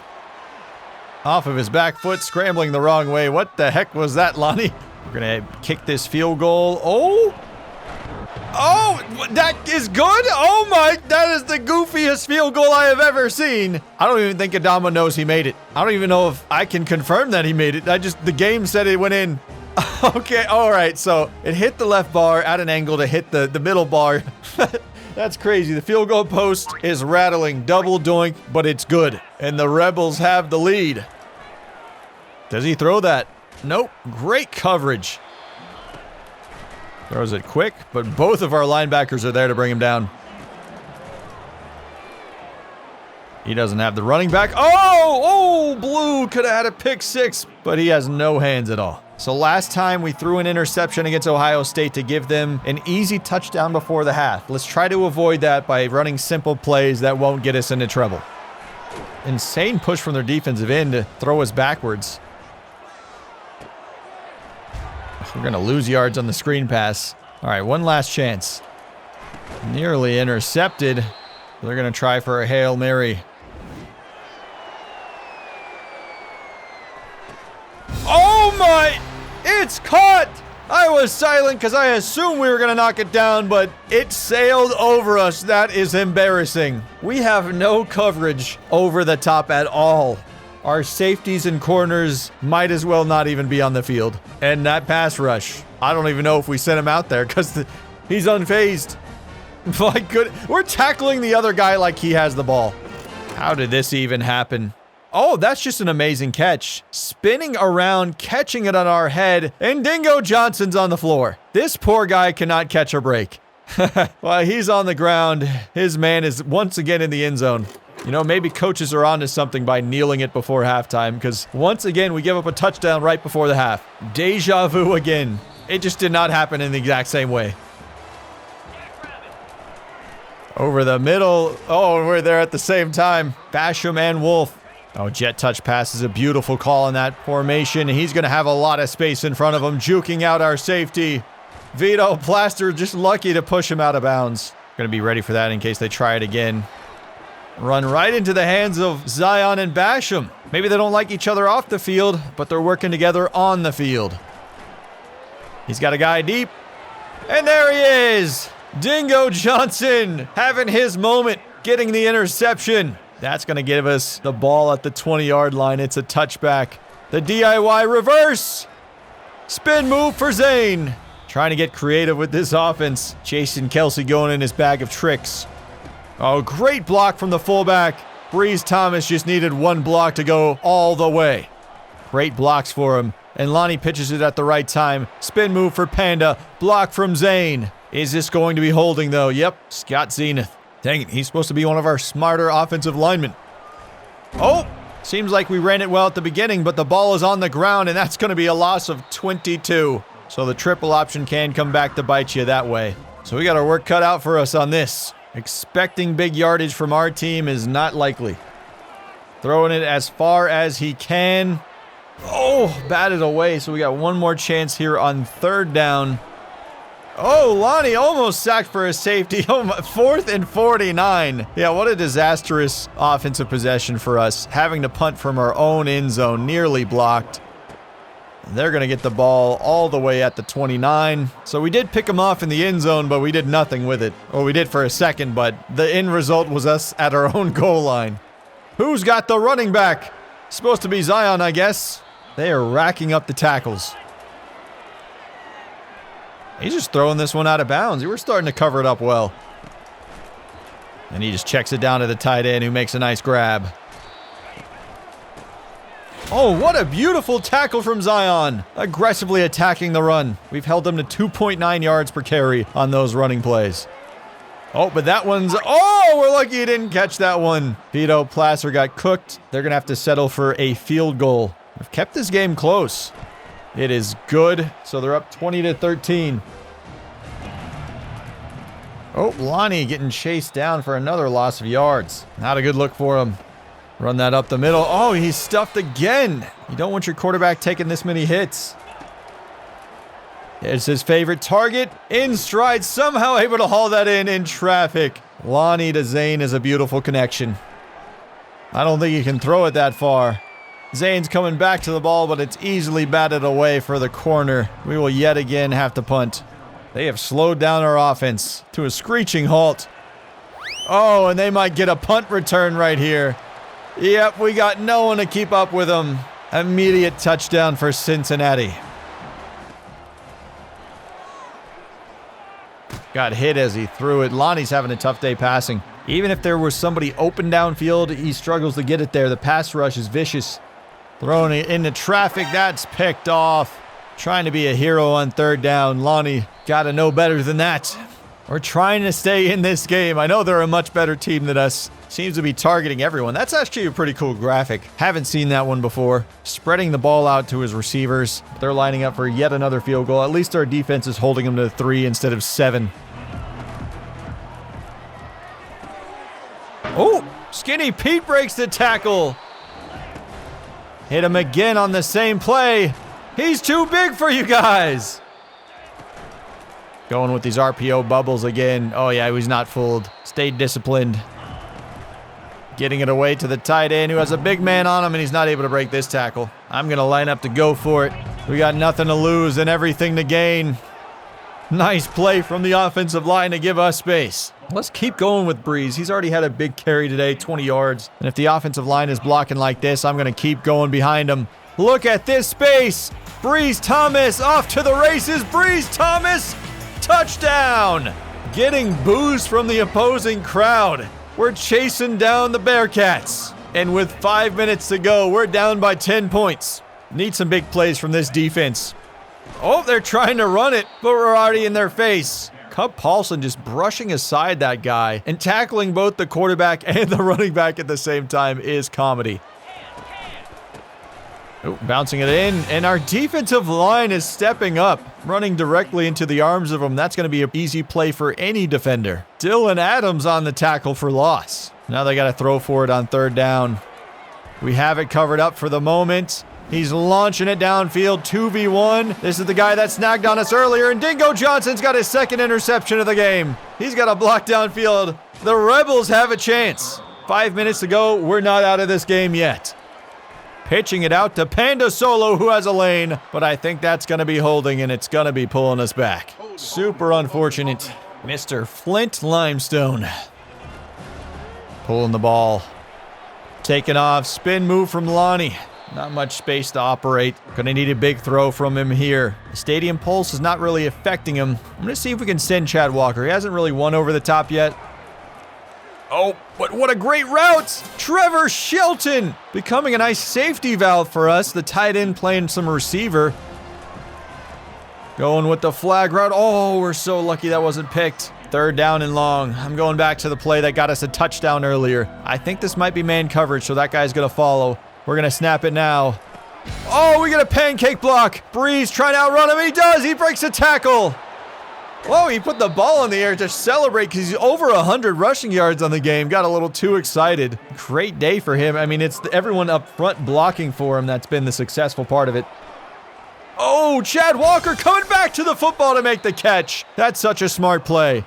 Off of his back foot, scrambling the wrong way. What the heck was that, Lonnie? We're going to kick this field goal. Oh! Oh, that is good? Oh my, that is the goofiest field goal I have ever seen. I don't even think Adama knows he made it. I don't even know if I can confirm that he made it. The game said it went in. Okay, all right, so it hit the left bar at an angle to hit the middle bar. That's crazy. The field goal post is rattling, double doink, but it's good. And the Rebels have the lead. Does he throw that? Nope. Great coverage. Throws it quick, but both of our linebackers are there to bring him down. He doesn't have the running back. Oh, Blue could have had a pick six, but he has no hands at all. So last time we threw an interception against Ohio State to give them an easy touchdown before the half. Let's try to avoid that by running simple plays that won't get us into trouble. Insane push from their defensive end to throw us backwards. We're going to lose yards on the screen pass. All right, one last chance. Nearly intercepted. They're going to try for a Hail Mary. Oh my! It's caught! I was silent because I assumed we were going to knock it down, but it sailed over us. That is embarrassing. We have no coverage over the top at all. Our safeties and corners might as well not even be on the field. And that pass rush, I don't even know if we sent him out there because he's unfazed. My good, we're tackling the other guy like he has the ball. How did this even happen? Oh, that's just an amazing catch. Spinning around, catching it on our head, and Dingo Johnson's on the floor. This poor guy cannot catch a break. While he's on the ground, his man is once again in the end zone. You know, maybe coaches are onto something by kneeling it before halftime, because once again, we give up a touchdown right before the half. Deja vu again. It just did not happen in the exact same way. Over the middle. Oh, we're there at the same time. Basham and Wolf. Oh, jet touch pass is a beautiful call in that formation. He's going to have a lot of space in front of him, juking out our safety. Vito Plaster just lucky to push him out of bounds. Going to be ready for that in case they try it again. Run right into the hands of Zion and Basham. Maybe they don't like each other off the field, but they're working together on the field. He's got a guy deep. And there he is! Dingo Johnson having his moment, getting the interception. That's going to give us the ball at the 20-yard line. It's a touchback. The DIY reverse. Spin move for Zane. Trying to get creative with this offense. Jason Kelce going in his bag of tricks. Oh, great block from the fullback. Breeze Thomas just needed one block to go all the way. Great blocks for him. And Lonnie pitches it at the right time. Spin move for Panda. Block from Zane. Is this going to be holding, though? Yep, Scott Zenith. Dang it, he's supposed to be one of our smarter offensive linemen. Oh, seems like we ran it well at the beginning, but the ball is on the ground, and that's going to be a loss of 22. So the triple option can come back to bite you that way. So we got our work cut out for us on this. Expecting big yardage from our team is not likely. Throwing it as far as he can. Oh, batted away. So we got one more chance here on third down. Oh, Lonnie almost sacked for a safety. Oh, 4th and 49. Yeah, what a disastrous offensive possession for us. Having to punt from our own end zone, nearly blocked. They're going to get the ball all the way at the 29. So we did pick them off in the end zone, but we did nothing with it. Well, we did for a second, but the end result was us at our own goal line. Who's got the running back? Supposed to be Zion, I guess. They are racking up the tackles. He's just throwing this one out of bounds. We're starting to cover it up well. And he just checks it down to the tight end who makes a nice grab. Oh, what a beautiful tackle from Zion. Aggressively attacking the run. We've held them to 2.9 yards per carry on those running plays. Oh, but that one's... Oh, we're lucky he didn't catch that one. Vito Placer got cooked. They're going to have to settle for a field goal. We've kept this game close. It is good. So they're up 20-13. Oh, Lonnie getting chased down for another loss of yards. Not a good look for him. Run that up the middle. Oh, he's stuffed again. You don't want your quarterback taking this many hits. It's his favorite target. In stride, somehow able to haul that in traffic. Lonnie to Zane is a beautiful connection. I don't think he can throw it that far. Zane's coming back to the ball, but it's easily batted away for the corner. We will yet again have to punt. They have slowed down our offense to a screeching halt. Oh, and they might get a punt return right here. Yep, we got no one to keep up with them. Immediate touchdown for Cincinnati. Got hit as he threw it. Lonnie's having a tough day passing. Even if there was somebody open downfield, he struggles to get it there. The pass rush is vicious. Throwing it into traffic, that's picked off. Trying to be a hero on third down. Lonnie got to know better than that. We're trying to stay in this game. I know they're a much better team than us. Seems to be targeting everyone. That's actually a pretty cool graphic. Haven't seen that one before. Spreading the ball out to his receivers. They're lining up for yet another field goal. At least our defense is holding them to 3 instead of 7. Oh, Skinny Pete breaks the tackle. Hit him again on the same play. He's too big for you guys. Going with these RPO bubbles again. Oh yeah, he's not fooled. Stayed disciplined. Getting it away to the tight end who has a big man on him, and he's not able to break this tackle. I'm going to line up to go for it. We got nothing to lose and everything to gain. Nice play from the offensive line to give us space. Let's keep going with Breeze. He's already had a big carry today, 20 yards. And if the offensive line is blocking like this, I'm going to keep going behind him. Look at this space. Breeze Thomas off to the races. Breeze Thomas, touchdown. Getting boos from the opposing crowd. We're chasing down the Bearcats. And with 5 minutes to go, we're down by 10 points. Need some big plays from this defense. Oh, they're trying to run it, but we're already in their face. Cub Paulson just brushing aside that guy and tackling both the quarterback and the running back at the same time is comedy. Oh, bouncing it in, and our defensive line is stepping up, running directly into the arms of him. That's going to be an easy play for any defender. Dylan Adams on the tackle for loss. Now they got to throw for it on third down. We have it covered up for the moment. He's launching it downfield, 2v1. This is the guy that snagged on us earlier, and Dingo Johnson's got his second interception of the game. He's got a block downfield. The Rebels have a chance. 5 minutes to go. We're not out of this game yet. Pitching it out to Panda Solo, who has a lane, but I think that's going to be holding, and it's going to be pulling us back. Super unfortunate. Mr. Flint Limestone. Pulling the ball. Taking off. Spin move from Lonnie. Not much space to operate. Gonna need a big throw from him here. The stadium pulse is not really affecting him. I'm gonna see if we can send Chad Walker. He hasn't really won over the top yet. Oh, but what a great route! Trevor Shelton becoming a nice safety valve for us. The tight end playing some receiver. Going with the flag route. Oh, we're so lucky that wasn't picked. Third down and long. I'm going back to the play that got us a touchdown earlier. I think this might be man coverage, so that guy's gonna follow. We're going to snap it now. Oh, we get a pancake block. Breeze trying to outrun him. He does. He breaks a tackle. Whoa, he put the ball in the air to celebrate because he's over 100 rushing yards on the game. Got a little too excited. Great day for him. I mean, it's everyone up front blocking for him that's been the successful part of it. Oh, Chad Walker coming back to the football to make the catch. That's such a smart play.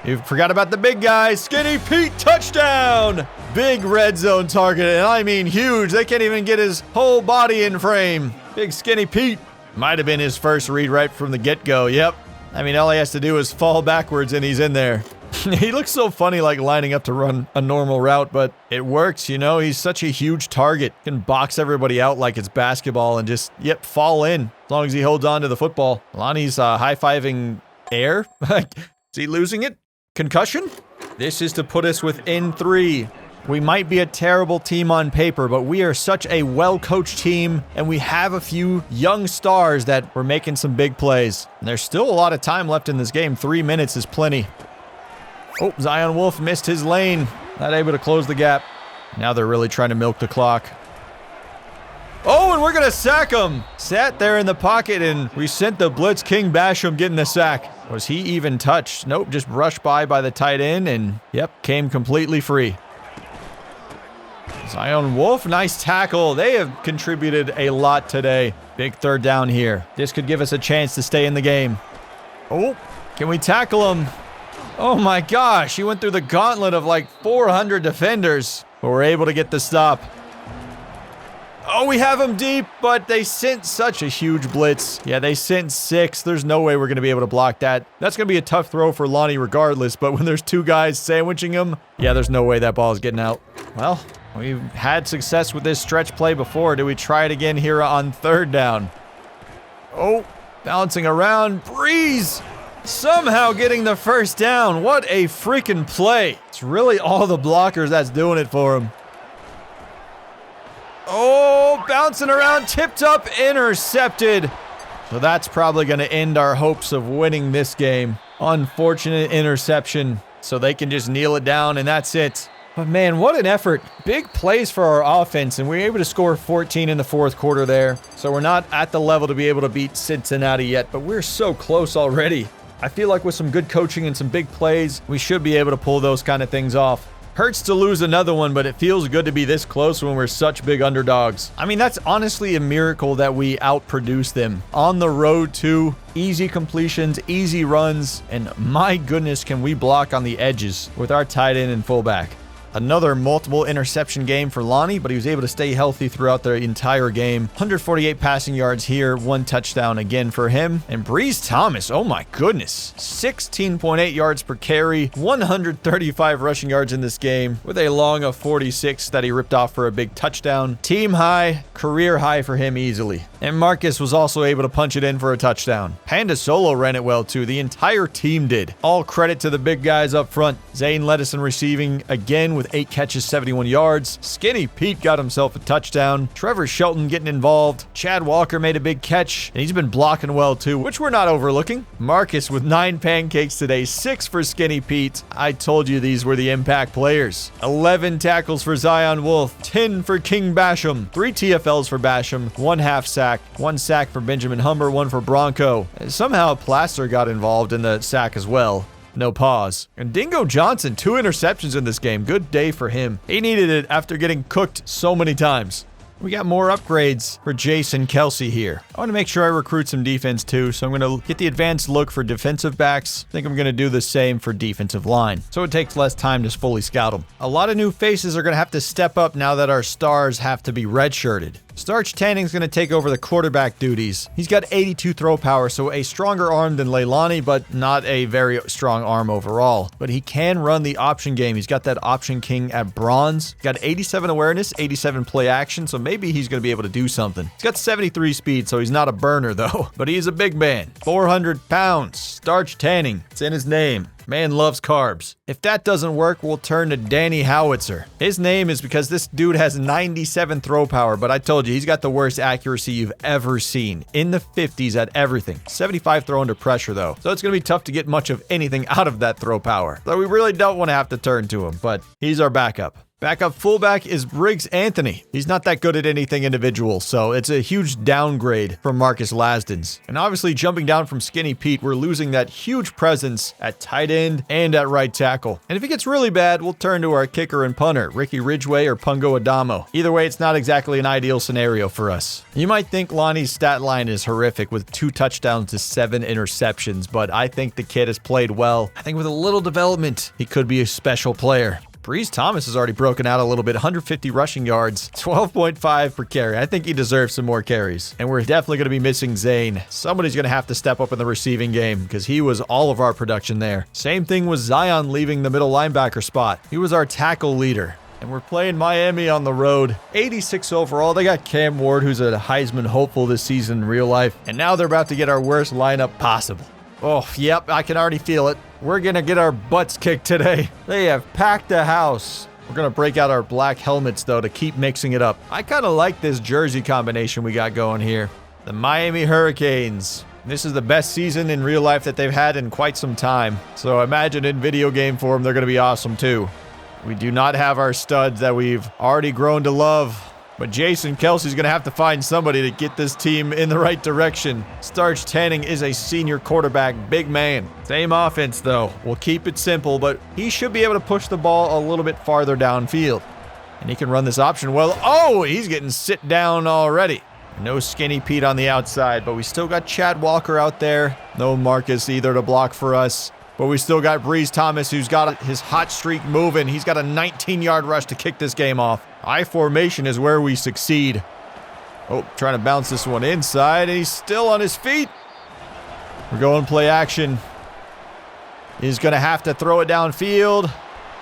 You forgot about the big guy. Skinny Pete, touchdown! Big red zone target, and I mean huge. They can't even get his whole body in frame. Big Skinny Pete. Might have been his first read right from the get-go. Yep. I mean, all he has to do is fall backwards and he's in there. He looks so funny like lining up to run a normal route, but it works, you know? He's such a huge target. Can box everybody out like it's basketball and just, yep, fall in. As long as he holds on to the football. Lonnie's high-fiving air. Is he losing it? Concussion? This is to put us within 3. We might be a terrible team on paper, but we are such a well-coached team, and we have a few young stars that were making some big plays. And there's still a lot of time left in this game. 3 minutes is plenty. Oh, Zion Wolf missed his lane. Not able to close the gap. Now they're really trying to milk the clock. Oh, and we're going to sack him. Sat there in the pocket, and we sent the blitz. King Basham getting the sack. Was he even touched? Nope, just brushed by the tight end, and yep, came completely free. Zion Wolf, nice tackle. They have contributed a lot today. Big third down here. This could give us a chance to stay in the game. Oh, can we tackle him? Oh my gosh, he went through the gauntlet of like 400 defenders, but we're able to get the stop. Oh, we have him deep, but they sent such a huge blitz. Yeah, they sent 6. There's no way we're going to be able to block that. That's going to be a tough throw for Lonnie regardless, but when there's 2 guys sandwiching him, yeah, there's no way that ball is getting out. Well, we've had success with this stretch play before. Do we try it again here on 3rd down? Oh, bouncing around. Breeze! Somehow getting the first down. What a freaking play. It's really all the blockers that's doing it for him. Oh, bouncing around, tipped up, intercepted. So that's probably going to end our hopes of winning this game. Unfortunate interception. So they can just kneel it down and that's it. But man, what an effort. Big plays for our offense, and we were able to score 14 in the 4th quarter there. So we're not at the level to be able to beat Cincinnati yet, but we're so close already. I feel like with some good coaching and some big plays, we should be able to pull those kind of things off. Hurts to lose another one, but it feels good to be this close when we're such big underdogs. I mean, that's honestly a miracle that we outproduce them. On the road too, easy completions, easy runs, and my goodness, can we block on the edges with our tight end and fullback. Another multiple interception game for Lonnie, but he was able to stay healthy throughout the entire game. 148 passing yards here, 1 touchdown again for him. And Breeze Thomas, oh my goodness, 16.8 yards per carry, 135 rushing yards in this game, with a long of 46 that he ripped off for a big touchdown. Team high, career high for him easily. And Marcus was also able to punch it in for a touchdown. Panda Solo ran it well too. The entire team did. All credit to the big guys up front. Zane Lettison receiving again with 8 catches, 71 yards. Skinny Pete got himself a touchdown. Trevor Shelton getting involved. Chad Walker made a big catch, and he's been blocking well too, which we're not overlooking. Marcus with 9 pancakes today, 6 for Skinny Pete. I told you these were the impact players. 11 tackles for Zion Wolf, 10 for King Basham, 3 TFLs for Basham, 1 half sack, 1 sack for Benjamin Humber, 1 for Bronco. Somehow Plaster got involved in the sack as well. No pause. And Dingo Johnson, 2 interceptions in this game. Good day for him. He needed it after getting cooked so many times. We got more upgrades for Jason Kelce here. I want to make sure I recruit some defense too, so I'm going to get the advanced look for defensive backs. I think I'm going to do the same for defensive line, so it takes less time to fully scout them. A lot of new faces are going to have to step up now that our stars have to be redshirted. Starch Tanning's going to take over the quarterback duties. He's got 82 throw power, so a stronger arm than Leilani, but not a very strong arm overall. But he can run the option game. He's got that option king at bronze. He's got 87 awareness, 87 play action, so maybe he's going to be able to do something. He's got 73 speed, so he's not a burner though, but he's a big man. 400 pounds. Starch Tanning. It's in his name. Man loves carbs. If that doesn't work, we'll turn to Danny Howitzer. His name is because this dude has 97 throw power, but I told you, he's got the worst accuracy you've ever seen. In the 50s at everything. 75 throw under pressure though, so it's going to be tough to get much of anything out of that throw power. So we really don't want to have to turn to him, but he's our backup. Backup fullback is Briggs Anthony. He's not that good at anything individual, so it's a huge downgrade from Marcus Lasdens. And obviously jumping down from Skinny Pete, we're losing that huge presence at tight end and at right tackle. And if it gets really bad, we'll turn to our kicker and punter, Ricky Ridgway or Pungo Adamo. Either way, it's not exactly an ideal scenario for us. You might think Lonnie's stat line is horrific with 2 touchdowns to 7 interceptions, but I think the kid has played well. I think with a little development, he could be a special player. Breeze Thomas has already broken out a little bit, 150 rushing yards, 12.5 per carry. I think he deserves some more carries. And we're definitely going to be missing Zane. Somebody's going to have to step up in the receiving game because he was all of our production there. Same thing with Zion leaving the middle linebacker spot. He was our tackle leader. And we're playing Miami on the road. 86 overall. They got Cam Ward, who's a Heisman hopeful this season in real life. And now they're about to get our worst lineup possible. Oh, yep, I can already feel it. We're gonna get our butts kicked today. They have packed the house. We're gonna break out our black helmets, though, to keep mixing it up. I kind of like this jersey combination we got going here. The Miami Hurricanes. This is the best season in real life that they've had in quite some time. So imagine in video game form, they're going to be awesome too. We do not have our studs that we've already grown to love. But Jason Kelce's going to have to find somebody to get this team in the right direction. Starch Tanning is a senior quarterback, big man. Same offense, though. We'll keep it simple, but he should be able to push the ball a little bit farther downfield. And he can run this option well. Oh, he's getting sit down already. No Skinny Pete on the outside, but we still got Chad Walker out there. No Marcus either to block for us. But we still got Breeze Thomas, who's got his hot streak moving. He's got a 19-yard rush to kick this game off. I formation is where we succeed. Oh, trying to bounce this one inside, and he's still on his feet. We're going play action. He's going to have to throw it downfield.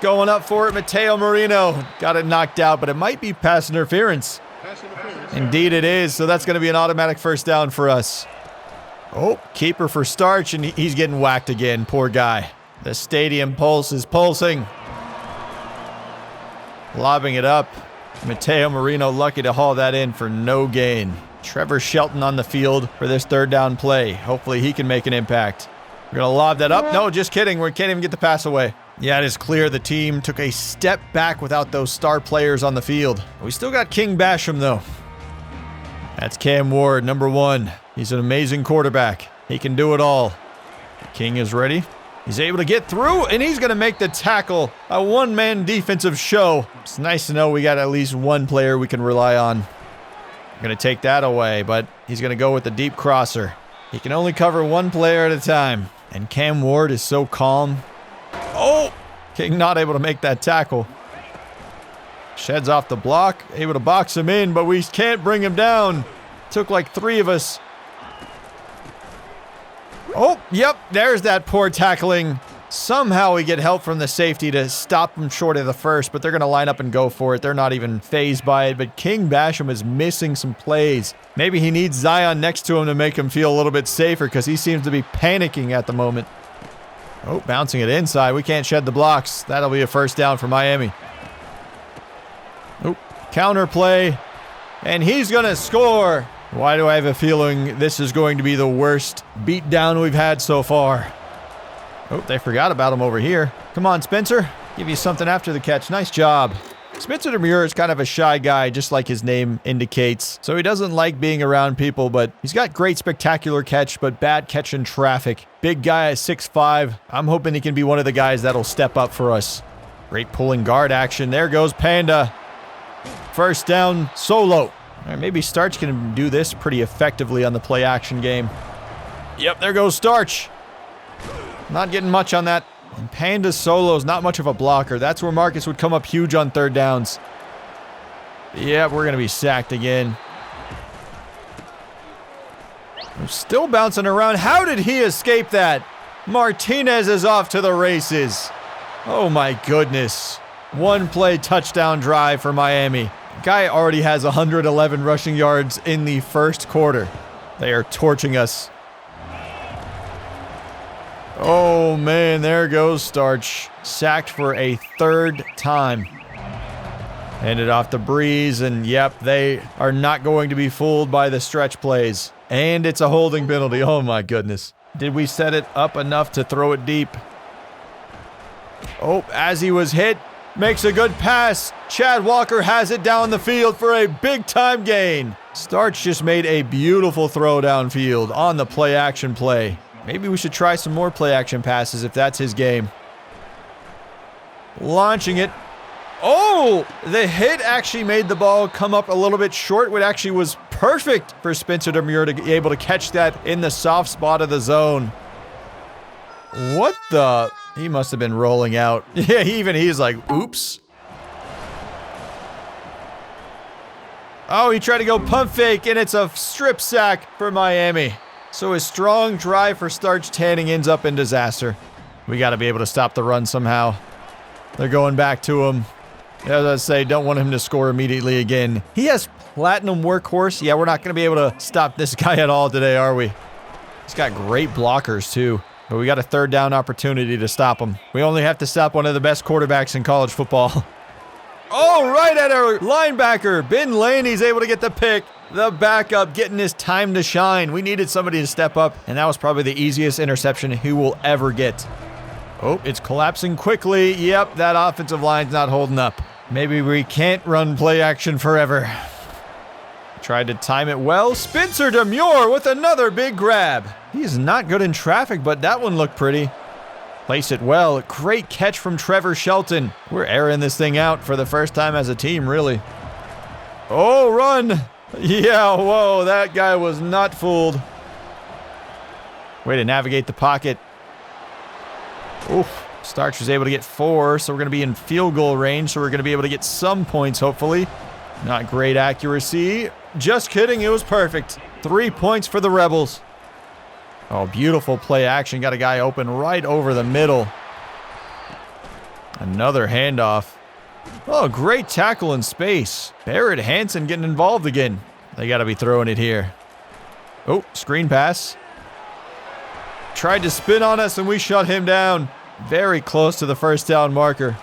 Going up for it, Mateo Marino. Got it knocked out, but it might be pass interference. Indeed it is, so that's going to be an automatic first down for us. Oh, keeper for Starch, and he's getting whacked again. Poor guy. The stadium pulse is pulsing. Lobbing it up. Mateo Marino lucky to haul that in for no gain. Trevor Shelton on the field for this third down play. Hopefully he can make an impact. We're going to lob that up. No, just kidding. We can't even get the pass away. Yeah, it is clear the team took a step back without those star players on the field. We still got King Basham, though. That's Cam Ward, number 1. He's an amazing quarterback. He can do it all. King is ready. He's able to get through, and he's going to make the tackle. A one-man defensive show. It's nice to know we got at least one player we can rely on. I'm going to take that away, but he's going to go with the deep crosser. He can only cover one player at a time, and Cam Ward is so calm. Oh! King not able to make that tackle. Sheds off the block, able to box him in, but we can't bring him down. Took like 3 of us. Oh, yep, there's that poor tackling. Somehow we get help from the safety to stop him short of the first, but they're going to line up and go for it. They're not even fazed by it, but King Basham is missing some plays. Maybe he needs Zion next to him to make him feel a little bit safer because he seems to be panicking at the moment. Oh, bouncing it inside. We can't shed the blocks. That'll be a first down for Miami. Oh, counter play, and he's going to score. Why do I have a feeling this is going to be the worst beatdown we've had so far? Oh, they forgot about him over here. Come on, Spencer. Give you something after the catch. Nice job. Spencer Demure is kind of a shy guy, just like his name indicates. So he doesn't like being around people, but he's got great spectacular catch, but bad catch in traffic. Big guy at 6'5". I'm hoping he can be one of the guys that'll step up for us. Great pulling guard action. There goes Panda. First down, solo. All right, maybe Starch can do this pretty effectively on the play action game. Yep, there goes Starch. Not getting much on that. And Panda's solo is not much of a blocker. That's where Marcus would come up huge on third downs. Yeah, we're going to be sacked again. We're still bouncing around. How did he escape that? Martinez is off to the races. Oh my goodness. One play touchdown drive for Miami. Guy already has 111 rushing yards in the first quarter. They are torching us. Oh man, there goes Starch. Sacked for a 3rd time. Handed off to Breeze, and yep, they are not going to be fooled by the stretch plays. And it's a holding penalty. Oh my goodness. Did we set it up enough to throw it deep? Oh, as he was hit, makes a good pass. Chad Walker has it down the field for a big-time gain. Starch just made a beautiful throw downfield on the play-action play. Maybe we should try some more play-action passes if that's his game. Launching it. Oh! The hit actually made the ball come up a little bit short, which actually was perfect for Spencer Demure to be able to catch that in the soft spot of the zone. What the... He must have been rolling out. Yeah, he's like, oops. Oh, he tried to go pump fake, and it's a strip sack for Miami. So his strong drive for Starch Tanning ends up in disaster. We got to be able to stop the run somehow. They're going back to him. As I say, don't want him to score immediately again. He has platinum workhorse. Yeah, we're not going to be able to stop this guy at all today, are we? He's got great blockers, too. But we got a 3rd down opportunity to stop him. We only have to stop one of the best quarterbacks in college football. Oh, right at our linebacker. Ben Laney's able to get the pick. The backup getting his time to shine. We needed somebody to step up, and that was probably the easiest interception he will ever get. Oh, it's collapsing quickly. Yep, that offensive line's not holding up. Maybe we can't run play action forever. Tried to time it well. Spencer Demure with another big grab. He's not good in traffic, but that one looked pretty. Placed it well. Great catch from Trevor Shelton. We're airing this thing out for the first time as a team, really. Oh, run. Yeah, whoa, that guy was not fooled. Way to navigate the pocket. Oof. Starch was able to get 4, so we're going to be in field goal range, so we're going to be able to get some points, hopefully. Not great accuracy. Just kidding, it was perfect. 3 points for the Rebels. Oh, beautiful play action. Got a guy open right over the middle. Another handoff. Oh, great tackle in space. Barrett Hansen getting involved again. They got to be throwing it here. Oh, screen pass. Tried to spin on us and we shut him down. Very close to the first down marker.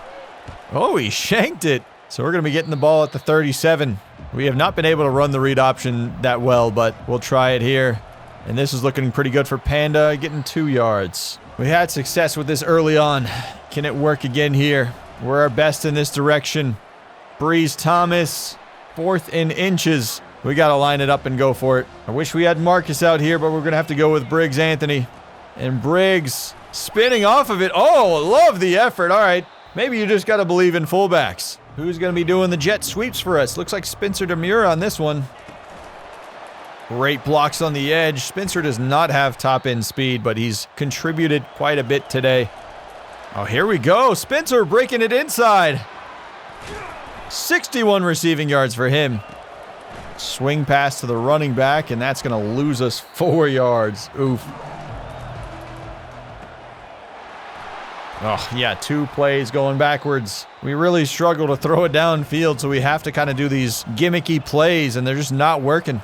Oh, he shanked it. So we're going to be getting the ball at the 37. We have not been able to run the read option that well, but we'll try it here. And this is looking pretty good for Panda, getting 2 yards. We had success with this early on. Can it work again here? We're our best in this direction. Breeze Thomas, 4th and inches. We got to line it up and go for it. I wish we had Marcus out here, but we're going to have to go with Briggs Anthony. And Briggs spinning off of it. Oh, love the effort. All right. Maybe you just got to believe in fullbacks. Who's going to be doing the jet sweeps for us? Looks like Spencer Demure on this one. Great blocks on the edge. Spencer does not have top end speed, but he's contributed quite a bit today. Oh, here we go. Spencer breaking it inside. 61 receiving yards for him. Swing pass to the running back, and that's going to lose us 4 yards. Oof. Oh, yeah, 2 plays going backwards. We really struggle to throw it downfield, so we have to kind of do these gimmicky plays, and they're just not working.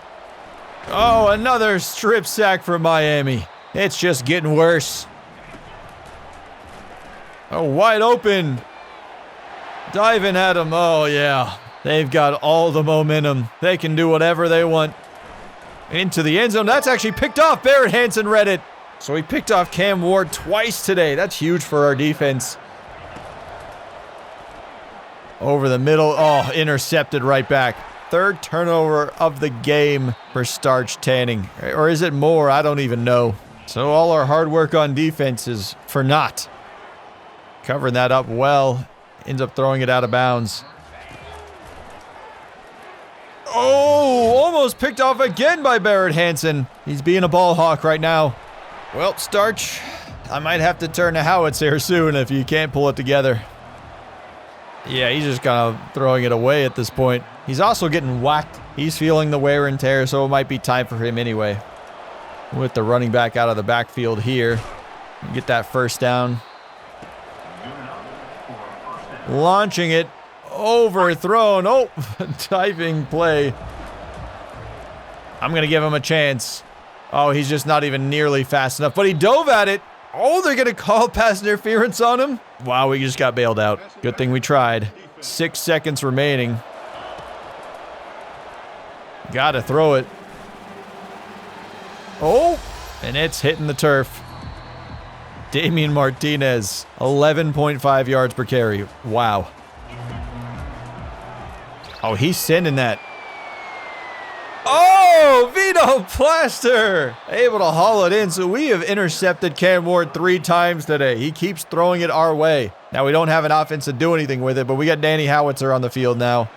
Oh, another strip sack for Miami. It's just getting worse. Oh, wide open. Diving at him. Oh, yeah. They've got all the momentum. They can do whatever they want. Into the end zone. That's actually picked off. Barrett Hansen read it. So he picked off Cam Ward twice today. That's huge for our defense. Over the middle. Oh, intercepted right back. 3rd turnover of the game for Starch Tanning. Or is it more? I don't even know. So all our hard work on defense is for naught. Covering that up well. Ends up throwing it out of bounds. Oh, almost picked off again by Barrett Hansen. He's being a ball hawk right now. Well, Starch, I might have to turn to howitzer soon if you can't pull it together. Yeah, he's just kind of throwing it away at this point. He's also getting whacked. He's feeling the wear and tear, so it might be time for him anyway. With the running back out of the backfield here. Get that first down. Launching it. Overthrown. Oh, diving play. I'm going to give him a chance. Oh, he's just not even nearly fast enough, but he dove at it. Oh, they're going to call pass interference on him? Wow, we just got bailed out. Good thing we tried. 6 seconds remaining. Got to throw it. Oh, and it's hitting the turf. Damian Martinez, 11.5 yards per carry. Wow. Oh, he's sending that. Oh, Vito Plaster able to haul it in. So we have intercepted Cam Ward 3 times today. He keeps throwing it our way. Now, we don't have an offense to do anything with it, but we got Danny Howitzer on the field now.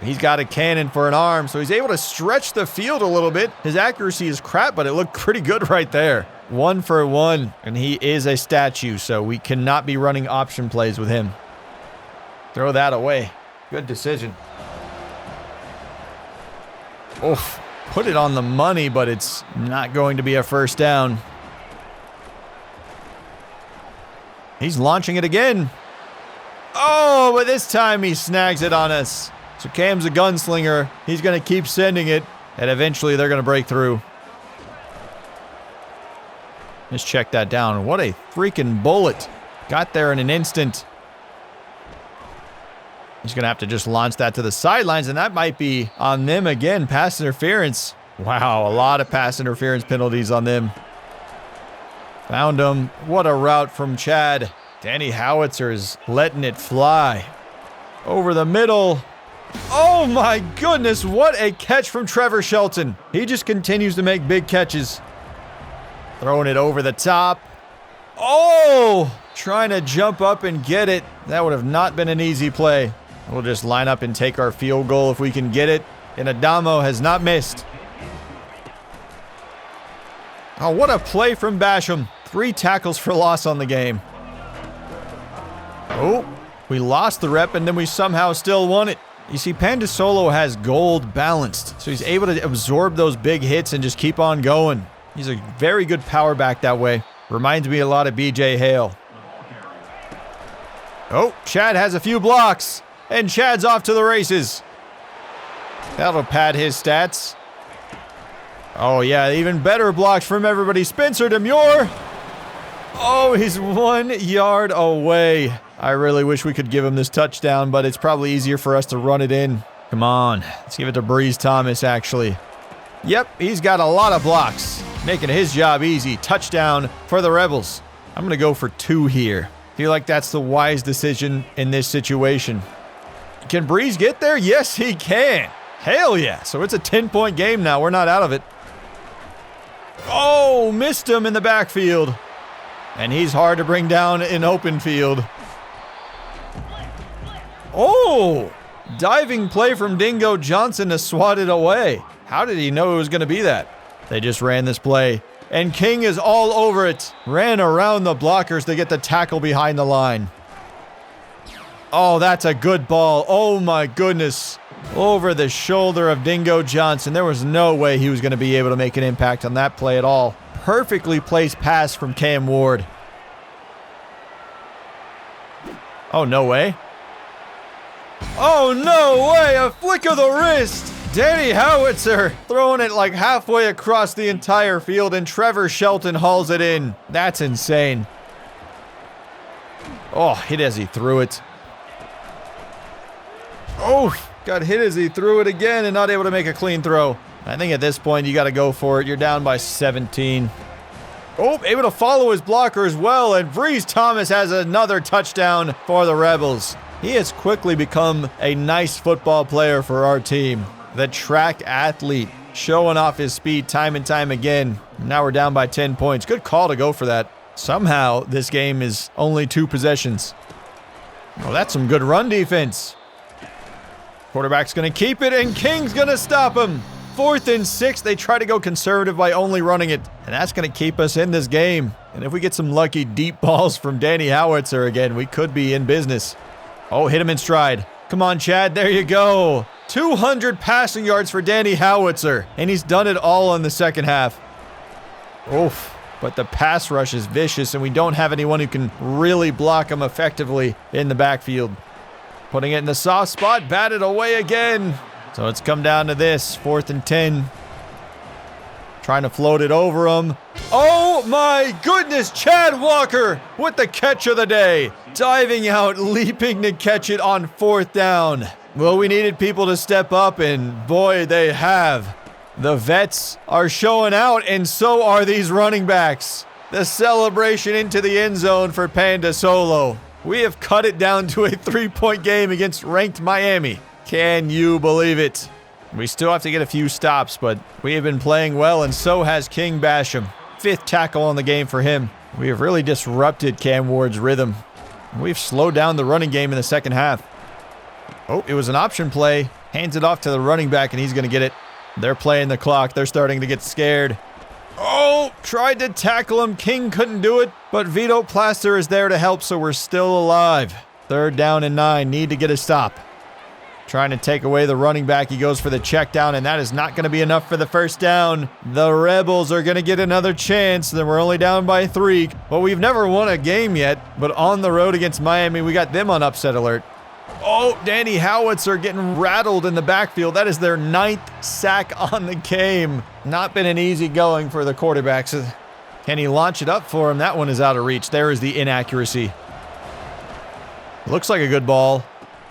He's got a cannon for an arm, so he's able to stretch the field a little bit. His accuracy is crap, but it looked pretty good right there. 1 for 1, and he is a statue, so we cannot be running option plays with him. Throw that away. Good decision. Oof. Put it on the money, but it's not going to be a first down. He's launching it again. Oh, but this time he snags it on us. So Cam's a gunslinger. He's going to keep sending it, and eventually they're going to break through. Let's check that down. What a freaking bullet. Got there in an instant. He's going to have to just launch that to the sidelines, and that might be on them again. Pass interference. Wow, a lot of pass interference penalties on them. Found him. What a route from Chad. Danny Howitzer is letting it fly. Over the middle. Oh my goodness, what a catch from Trevor Shelton. He just continues to make big catches. Throwing it over the top. Oh! Trying to jump up and get it. That would have not been an easy play. We'll just line up and take our field goal if we can get it. And Adamo has not missed. Oh, what a play from Basham. 3 tackles for loss on the game. Oh, we lost the rep and then we somehow still won it. You see, Pandasolo has gold balanced, so he's able to absorb those big hits and just keep on going. He's a very good power back that way. Reminds me a lot of BJ Hale. Oh, Chad has a few blocks, and Chad's off to the races. That'll pad his stats. Oh yeah, even better blocks from everybody. Spencer Demure. Oh, he's 1 yard away. I really wish we could give him this touchdown, but it's probably easier for us to run it in. Come on, let's give it to Breeze Thomas, actually. Yep, he's got a lot of blocks, making his job easy. Touchdown for the Rebels. I'm going to go for 2 here. Feel like that's the wise decision in this situation. Can Breeze get there? Yes, he can. Hell yeah. So it's a 10-point game now. We're not out of it. Oh, missed him in the backfield. And he's hard to bring down in open field. Oh, diving play from Dingo Johnson to swat it away. How did he know it was going to be that? They just ran this play. And King is all over it. Ran around the blockers to get the tackle behind the line. Oh, that's a good ball. Oh my goodness. Over the shoulder of Dingo Johnson. There was no way he was going to be able to make an impact on that play at all. Perfectly placed pass from Cam Ward. Oh, no way. Oh, no way! A flick of the wrist! Danny Howitzer throwing it like halfway across the entire field, and Trevor Shelton hauls it in. That's insane. Oh, hit as he threw it. Oh, got hit as he threw it again and not able to make a clean throw. I think at this point you got to go for it. You're down by 17. Oh, able to follow his blocker as well, and Breeze Thomas has another touchdown for the Rebels. He has quickly become a nice football player for our team. The track athlete, showing off his speed time and time again. Now we're down by 10 points. Good call to go for that. Somehow, this game is only 2 possessions. Oh, that's some good run defense. Quarterback's going to keep it, and King's going to stop him. 4th and 6, they try to go conservative by only running it, and that's going to keep us in this game. And if we get some lucky deep balls from Danny Howitzer again, we could be in business. Oh, hit him in stride. Come on, Chad, there you go. 200 passing yards for Danny Howitzer, and he's done it all in the second half. Oof, but the pass rush is vicious, and we don't have anyone who can really block him effectively in the backfield. Putting it in the soft spot, batted away again. So it's come down to this, 4th and 10. Trying to float it over him. Oh my goodness, Chad Walker with the catch of the day. Diving out, leaping to catch it on 4th down. Well, we needed people to step up, and boy, they have. The vets are showing out, and so are these running backs. The celebration into the end zone for Pandasolo. We have cut it down to a 3-point game against ranked Miami. Can you believe it? We still have to get a few stops, but we have been playing well, and so has King Basham. 5th tackle on the game for him. We have really disrupted Cam Ward's rhythm. We've slowed down the running game in the second half. Oh, it was an option play. Hands it off to the running back, and he's going to get it. They're playing the clock. They're starting to get scared. Oh, tried to tackle him. King couldn't do it, but Vito Plaster is there to help, so we're still alive. 3rd down and 9. Need to get a stop. Trying to take away the running back. He goes for the check down, and that is not going to be enough for the 1st down. The Rebels are going to get another chance. Then we're only down by 3. Well, we've never won a game yet, but on the road against Miami, we got them on upset alert. Oh, Danny Howitzer getting rattled in the backfield. That is their 9th sack on the game. Not been an easy going for the quarterbacks. Can he launch it up for him? That one is out of reach. There is the inaccuracy. Looks like a good ball.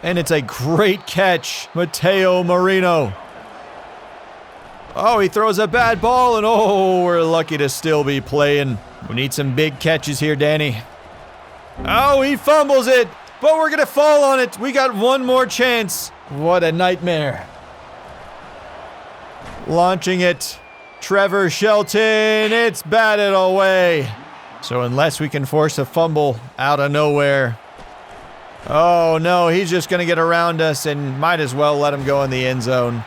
And it's a great catch. Mateo Marino. Oh, he throws a bad ball, and oh, we're lucky to still be playing. We need some big catches here, Danny. Oh, he fumbles it, but we're going to fall on it. We got one more chance. What a nightmare. Launching it. Trevor Shelton. It's batted away. So unless we can force a fumble out of nowhere. Oh, no, he's just going to get around us and might as well let him go in the end zone.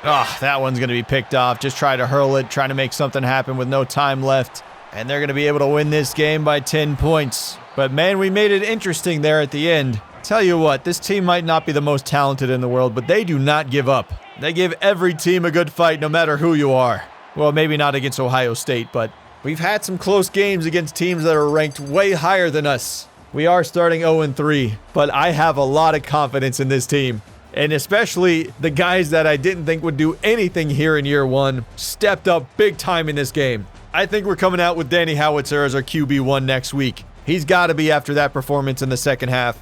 Oh, that one's going to be picked off. Just try to hurl it, trying to make something happen with no time left. And they're going to be able to win this game by 10 points. But man, we made it interesting there at the end. Tell you what, this team might not be the most talented in the world, but they do not give up. They give every team a good fight no matter who you are. Well, maybe not against Ohio State, but we've had some close games against teams that are ranked way higher than us. We are starting 0-3, but I have a lot of confidence in this team. And especially the guys that I didn't think would do anything here in year one stepped up big time in this game. I think we're coming out with Danny Howitzer as our QB1 next week. He's got to be after that performance in the second half.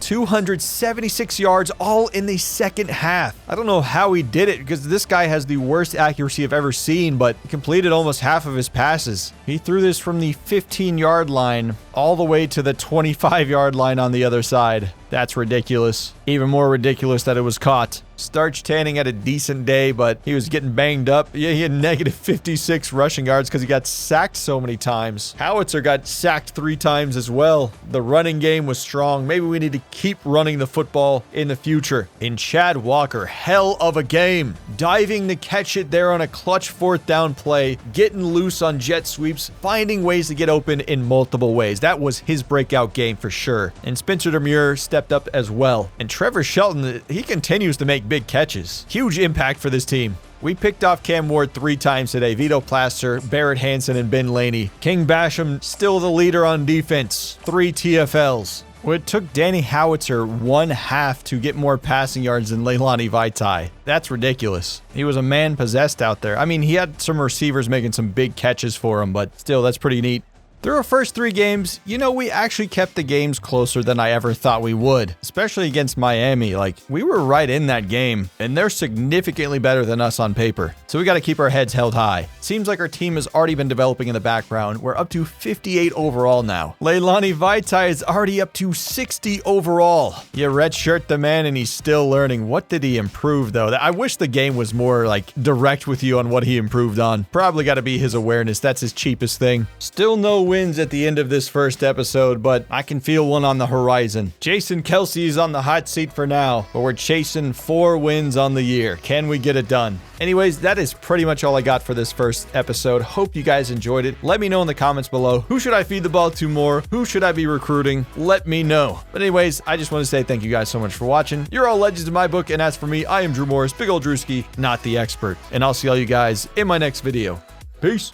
276 yards all in the second half. I don't know how he did it because this guy has the worst accuracy I've ever seen, but he completed almost half of his passes. He threw this from the 15-yard line all the way to the 25-yard line on the other side. That's ridiculous. Even more ridiculous that it was caught. Starch Tanning had a decent day, but he was getting banged up. Yeah, he had negative 56 rushing yards because he got sacked so many times. Howitzer got sacked 3 times as well. The running game was strong. Maybe we need to keep running the football in the future. In Chad Walker, hell of a game. Diving to catch it there on a clutch 4th down play, getting loose on jet sweeps, finding ways to get open in multiple ways. That was his breakout game for sure. And Spencer Demure stepped up as well. And Trevor Shelton, he continues to make big catches. Huge impact for this team. We picked off Cam Ward 3 times today. Vito Plaster, Barrett Hansen, and Ben Laney. King Basham still the leader on defense. 3 TFLs. Well, it took Danny Howitzer 1 half to get more passing yards than Leilani Vaitai. That's ridiculous. He was a man possessed out there. I mean, he had some receivers making some big catches for him, but still, that's pretty neat. Through our first 3 games, you know, we actually kept the games closer than I ever thought we would, especially against Miami. Like, we were right in that game, and they're significantly better than us on paper. So we got to keep our heads held high. Seems like our team has already been developing in the background. We're up to 58 overall now. Leilani Vaitai is already up to 60 overall. You redshirt the man, and he's still learning. What did he improve, though? I wish the game was more, like, direct with you on what he improved on. Probably got to be his awareness. That's his cheapest thing. Still no wins at the end of this first episode, but I can feel one on the horizon. Jason Kelce is on the hot seat for now, but we're chasing 4 wins on the year. Can we get it done? Anyways, that is pretty much all I got for this first episode. Hope you guys enjoyed it. Let me know in the comments below. Who should I feed the ball to more? Who should I be recruiting? Let me know. But anyways, I just want to say thank you guys so much for watching. You're all legends in my book, and as for me, I am Drew Morris, Big Ol' Drewski, not the expert. And I'll see all you guys in my next video. Peace.